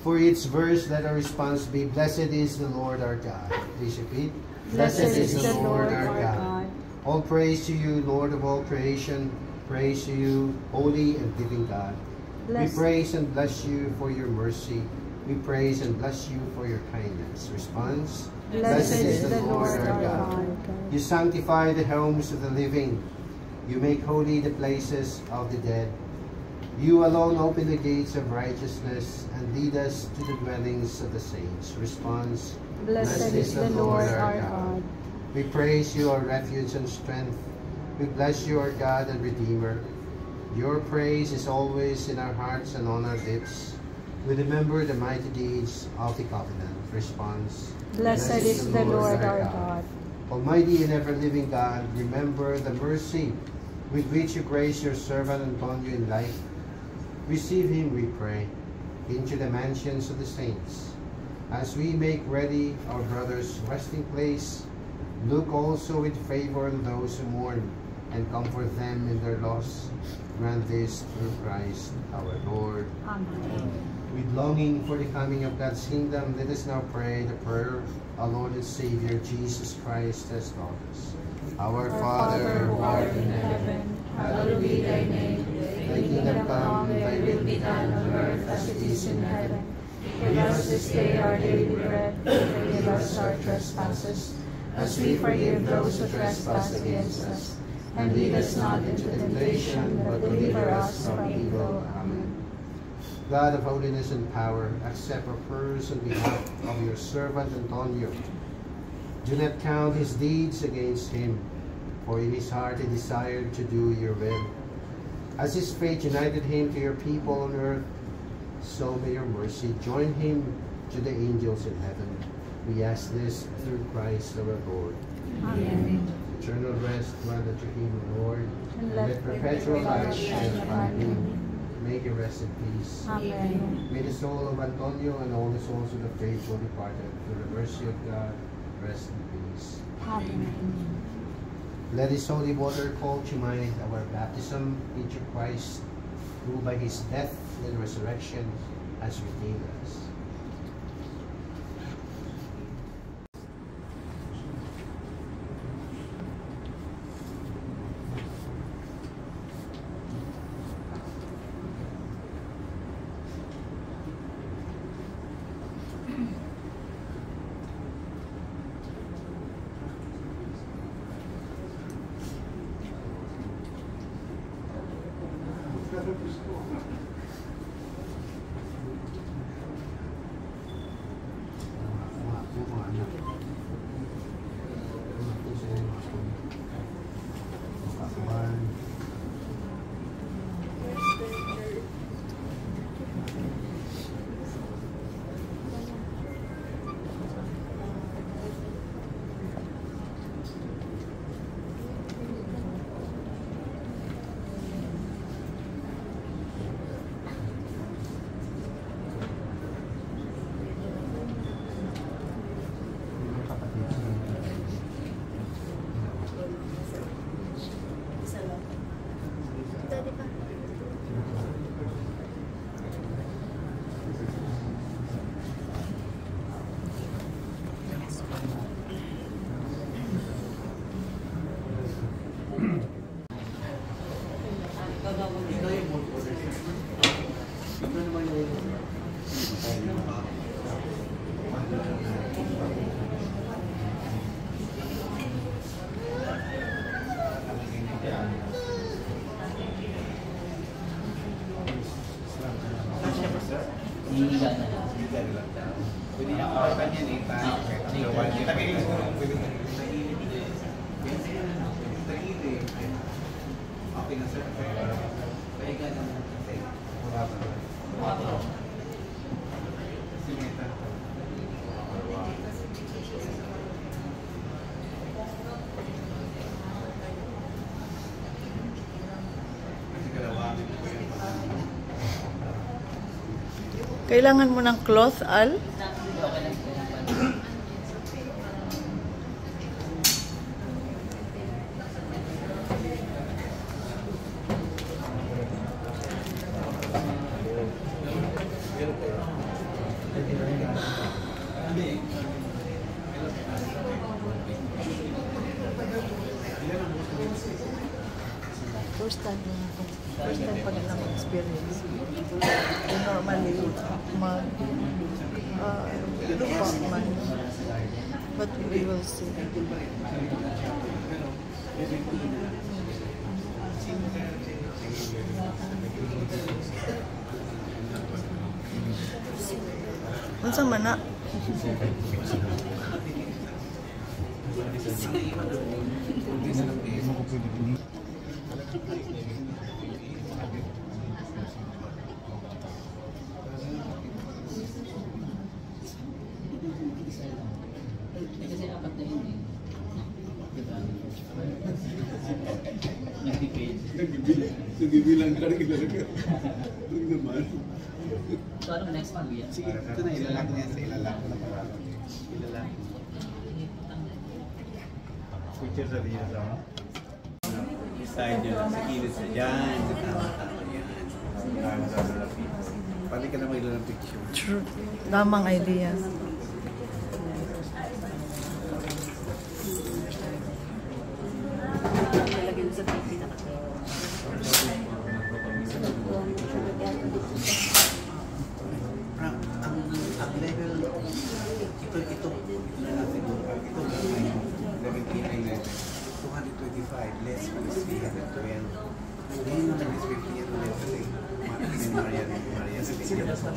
For each verse, let our response be, Blessed is the Lord our God. Please repeat. Blessed is the Lord our God. All praise to you, Lord of all creation. Praise to you, holy and living God. We praise and bless you for your mercy. We praise and bless you for your kindness. Response. Blessed is the Lord our God. You sanctify the homes of the living. You make holy the places of the dead. You alone open the gates of righteousness and lead us to the dwellings of the saints. Response. Blessed is the Lord our God. We praise you, our refuge and strength. We bless you, our God and Redeemer. Your praise is always in our hearts and on our lips. We remember the mighty deeds of the covenant. Response. Blessed is the Lord our God. Almighty and ever-living God, remember the mercy with which you grace your servant Antonio in life. Receive him, we pray, into the mansions of the saints. As we make ready our brother's resting place, look also with favor on those who mourn and comfort them in their loss. Grant this through Christ our Lord. Amen. With longing for the coming of God's kingdom, let us now pray the prayer our Lord and Savior Jesus Christ has taught us. Our Father, who art in heaven, hallowed be thy name. Thy kingdom come, thy will be done on earth as it is in heaven. Give us this day our daily bread, and forgive us our trespasses, as we forgive those who trespass against us. And lead us not into temptation, but deliver us from evil. Amen. God of holiness and power, accept our prayers on behalf of your servant Antonio. Do not count his deeds against him, for in his heart he desired to do your will. As his faith united him to your people on earth, so may your mercy join him to the angels in heaven. We ask this through Christ our Lord. Amen. Eternal rest grant unto him, Lord, and let perpetual light shine upon him. May he rest in peace. Amen. May the soul of Antonio and all the souls of the faithful departed, through the mercy of God, rest in peace. Amen. Let his holy water call to mind our baptism into Christ, who by his death and resurrection has redeemed us. Kailangan mo ng cloth, Al? First time pa nilang experience. Normally, lupa man. But we will see. Unsa man na? Kasi apat na yun eh. Diba? Nagbibilang ka rin talaga. Huwag naman. So anong next one, Kuya? Sige, ito na ilalak niya sa ilalak na parang. Ilalak. Picture sa diya sa side nyo, sa kilid sa dyan, sa tama-tama yan. Pali ka na mag-ilang picture. True. Damang idea. Ang level, ito na natin level 225 less is 312. Ngayon na nag-display ito level Maria nag-exhibit na sila.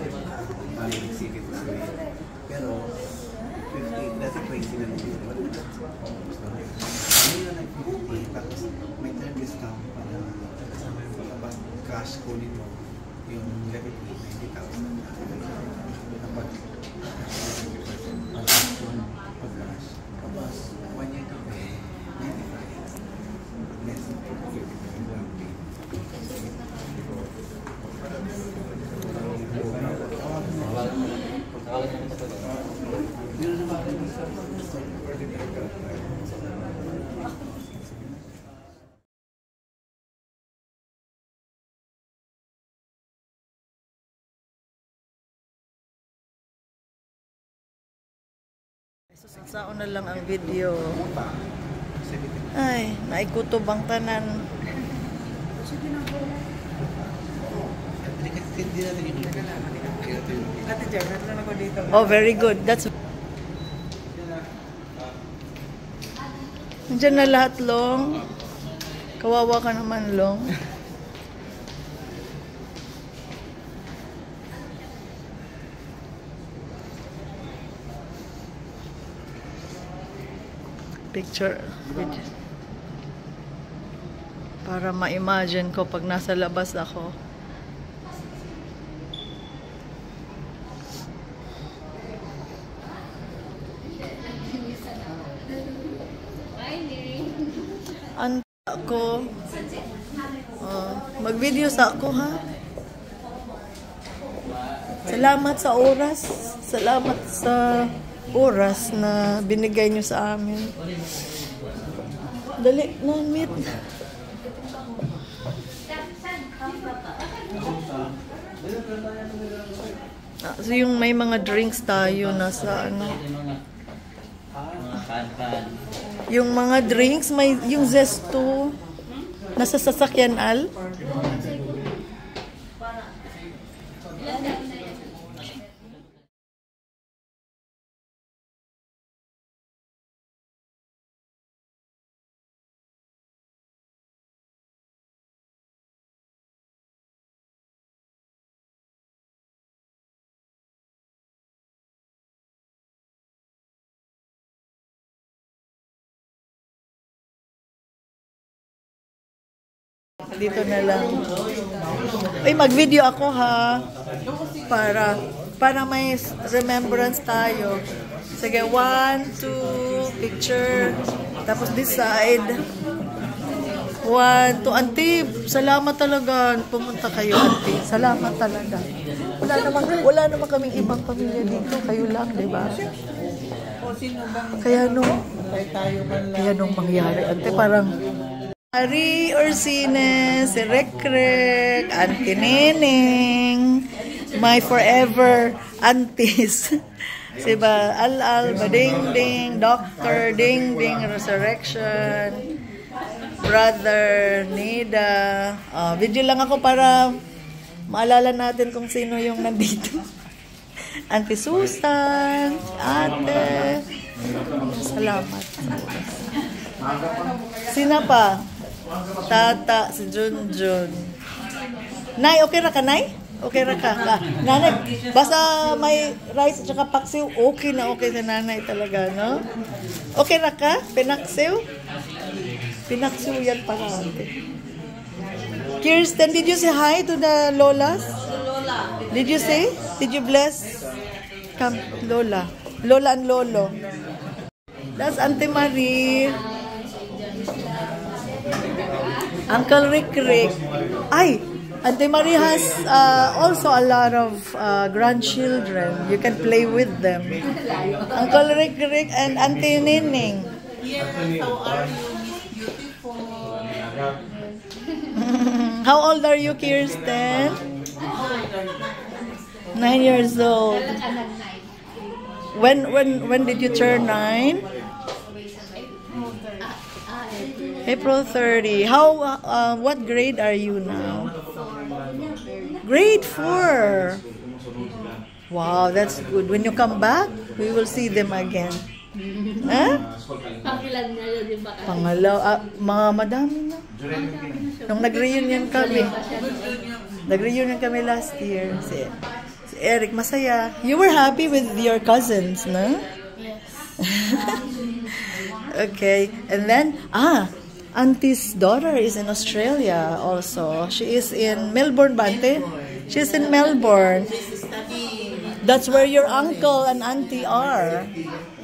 Pero 50, dati 20 na nag-exhibit. Ngayon na nag-50, tapos may term discount para kapag cash kunin mo yung level 90,000. Kapag pag-cash, kapag 1 year to pay, 95. Less than 50. Saon na lang ang video. Ay, naikutob ang tanan. Oh, very good. That's Nandiyan na lahat, Long. Kawawa ka naman, Long. Picture para ma-imagine ko pag nasa labas ako. Anta ako. Mag-video sa ako, ha? Salamat sa oras. Salamat sa oras na binigay nyo sa amin. Dali, non-meet. So yung may mga drinks tayo nasa ano. Yung mga drinks, may yung Zesto nasa sasakyan, Al. Dito na lang. Ay, mag-video ako, ha. Para may remembrance tayo. Sige, 1, 2, picture. Tapos this side. 1, 2. Auntie, salamat talaga. Pumunta kayo, Auntie. Salamat talaga. Wala naman kaming ibang pamilya dito. Kayo lang, di ba? Kaya nung mangyari, Auntie, parang Ari Orsine, si Rekrek, Auntie Neneng, my forever aunties. Si ba Al-Al, Bading-Ding, Dr. Ding-Ding, Resurrection, Brother Nida. Video lang ako para maalala natin kung sino yung nandito. Auntie Susan, ate. Salamat. Sina pa? Tata, si Junjun. Nay, okay ra ka, Nay? Okay ra ka. Nanay, basta may rice at saka paksiw, okay na okay sa nanay talaga, no? Okay ra ka? Pinaksiw? Pinaksiw yan para ate. Kirsten, did you say hi to the Lolas? Did you say? Did you bless? Come, Lola. Lola and Lolo. That's Auntie Marie. Uncle Rick Rick. Ay, Auntie Marie has also a lot of grandchildren. You can play with them. Uncle Rick Rick and Auntie Nining. Yes, how are you, Miss Beautiful? How old are you, Kirsten? 9 years old. When did you turn 9? April 30. How? What grade are you now? Grade 4. Wow, that's good. When you come back, we will see them again. Huh? Pangalaw, mga madami na. Nung nag-reunion kami. Nag-reunion kami last year. Si Eric, masaya. You were happy with your cousins, no? Yes. Okay. And then, Auntie's daughter is in Australia also. She is in Melbourne, Bante. She's in Melbourne. That's where your uncle and auntie are.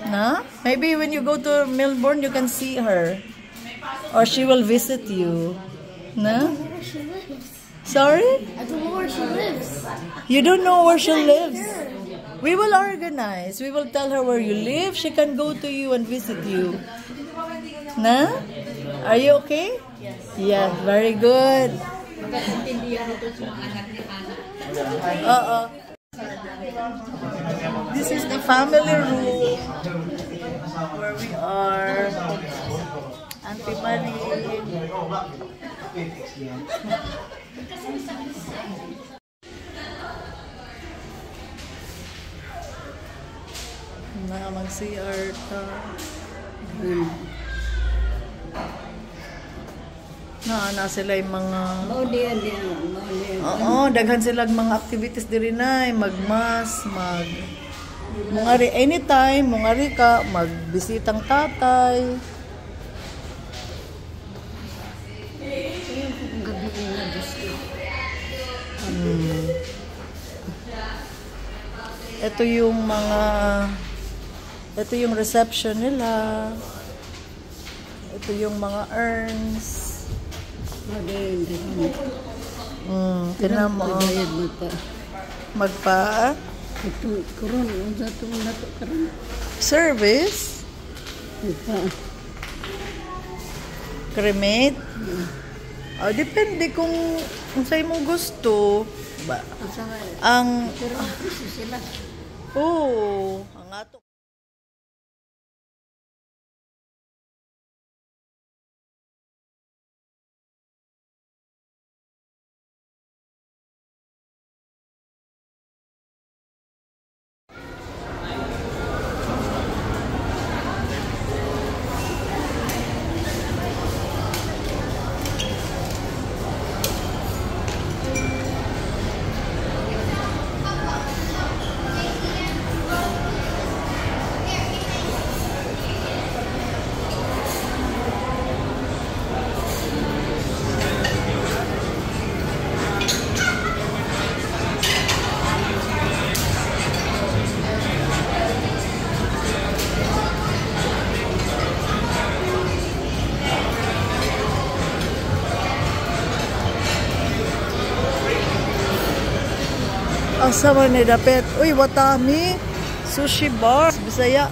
Nah? Maybe when you go to Melbourne, you can see her. Or she will visit you. No? Sorry? I don't know where she lives. You don't know where she lives? We will organize. We will tell her where you live. She can go to you and visit you. Na? Are you okay? Yes. Yeah, very good. This is the family room where we are. Auntie Marie. Mag-CR ta. Na sila yung mga daghan sila mga activities diri na, magmas, mungari anytime, mungari ka magbisitang tatay. Ito yung reception nila. Ito yung mga urns. Tingnan mo. Magpa? Service? Cremate? Depende kung sa'yo mo gusto. Ang ato. Asa man ni dapet? Uy, Watami. Sushi bar. Bisaya.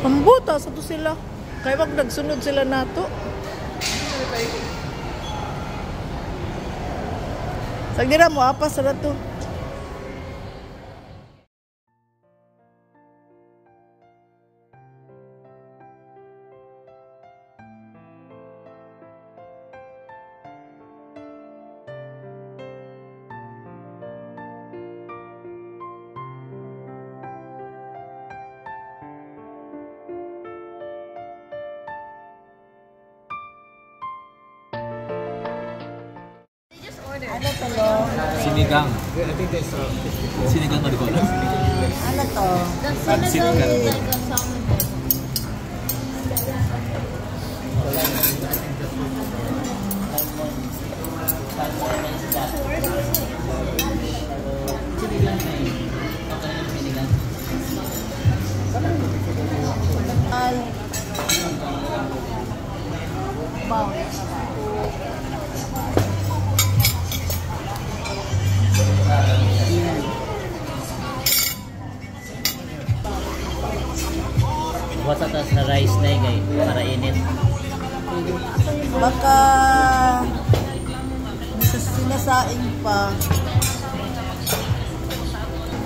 Ambuta sa to sila. Kaya wag nagsunod sila nato. Sagdira mo apa sa to. Ano to, Lo? Sinigang. Sinigang Maricola. Ano to? Sinigang is like a salmon. Buat sa taas na rice na kay para init. Baka sinasaing pa.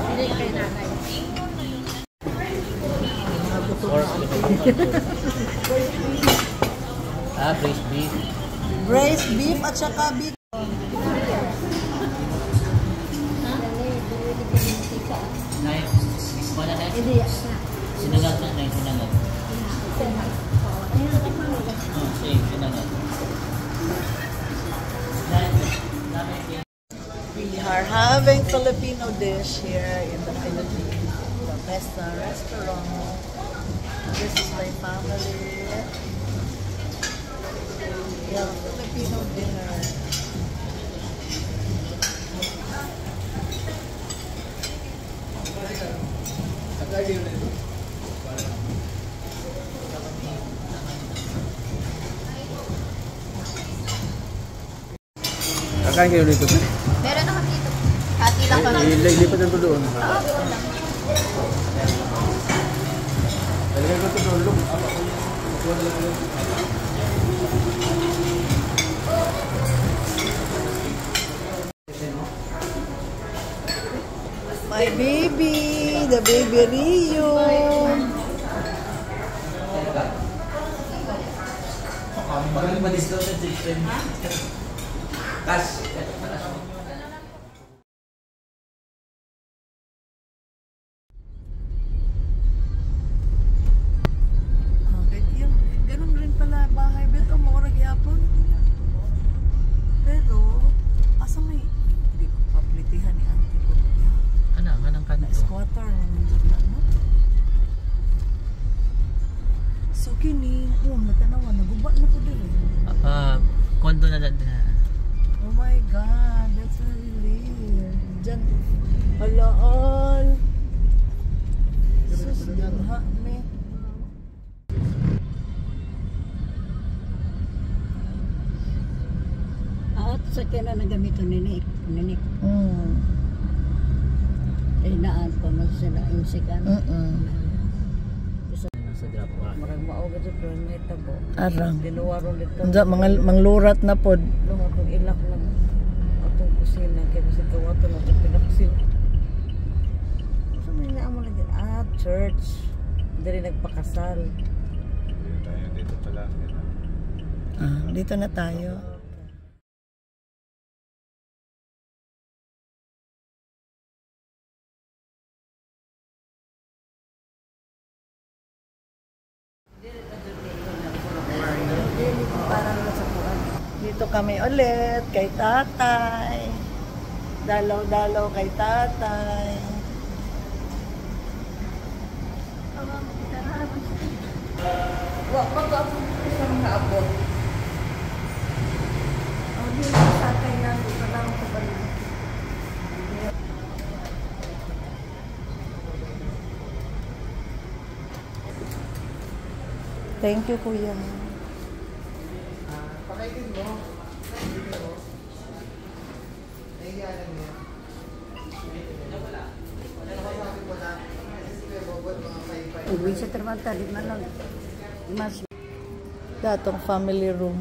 Hindi kay nanay. Braised beef. Braised beef at saka beef. Hindi. Sinagat na yung sinagat. Sinagat. We are having Filipino dish here in the Philippines. The Mesa restaurant. This is my family. Yeah, Filipino dinner. Kakain kayo dito. Meron naman dito. Hati lang kami. Lipat na to doon. Talagay ko ito doon. My baby, the baby Rio. Bakit ma-discount sa chicken? Cash. Ganun rin pala bahay. Beto mo oras yapon. Pero, asa may hindi ko paplitihan ni auntie ko. Anang kanto. Squatter. No? So, kini, natanawa, naguba na po din. Kondo na lang din. Oh my God, that's a relief. Diyan, halaal. Sus, ha, me. Sa kaya na gamito ninik. Eh naan ko na sila insikan. Sa grapa. Marag maoga sa doon may tabo. Arang. Dinuwaro dito. Unsa mga manglurat na pod. Long akong ilak lang atong kusina kay basta kawato na itong pinakusina. Sa may naamo lagi. Church. Dari nagpakasal. Dito pala. Dito na tayo. Dito kami ulit kay tatay. Dalaw-dalaw kay tatay. Wag ako sa mga abot. Di sa tatay na dito lang ko ba. Thank you, Kuya. Pakaitin mo. Nahiya lang yan. Wala. Wala. Uwi sa trabaho tadi malang mas Datong family room.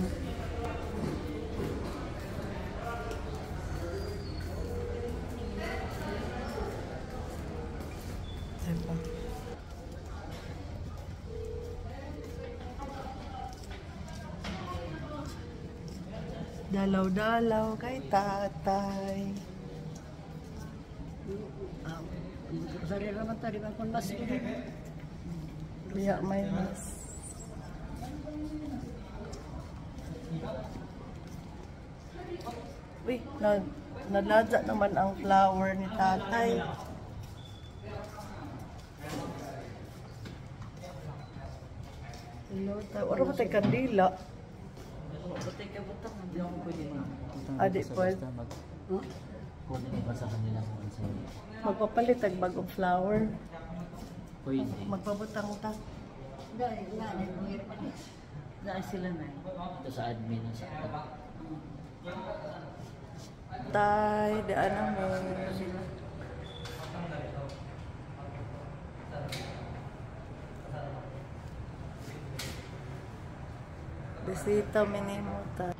Dalaw-dalaw kay tatay. Sari naman tadi kan mas Biya may mas. Uy, nalaza naman ang flower ni tatay. Wala ba tayo kandila? Batay ka butang, hindi ako pwede Adi, pwede. Pwede ba sa kanila kung ano sa'yo? Magpapalit ang bagong flower. Pwede. Magpabutang ta. Dahil sila na ito sa admin ng sakta. Tay, daan mo. Bisita minimuta.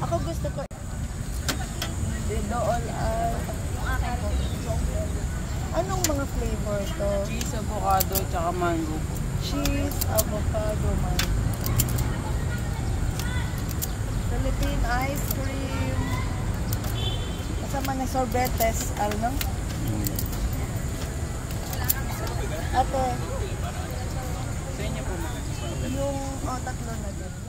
Ako gusto ko. Doon ay... Anong mga flavor to? Cheese, avocado, tsaka mango. Cheese, avocado, mango. Philippine ice cream. Kasama na sorbetes, ano? Ate. Sa inyo po Yung, tatlo na din.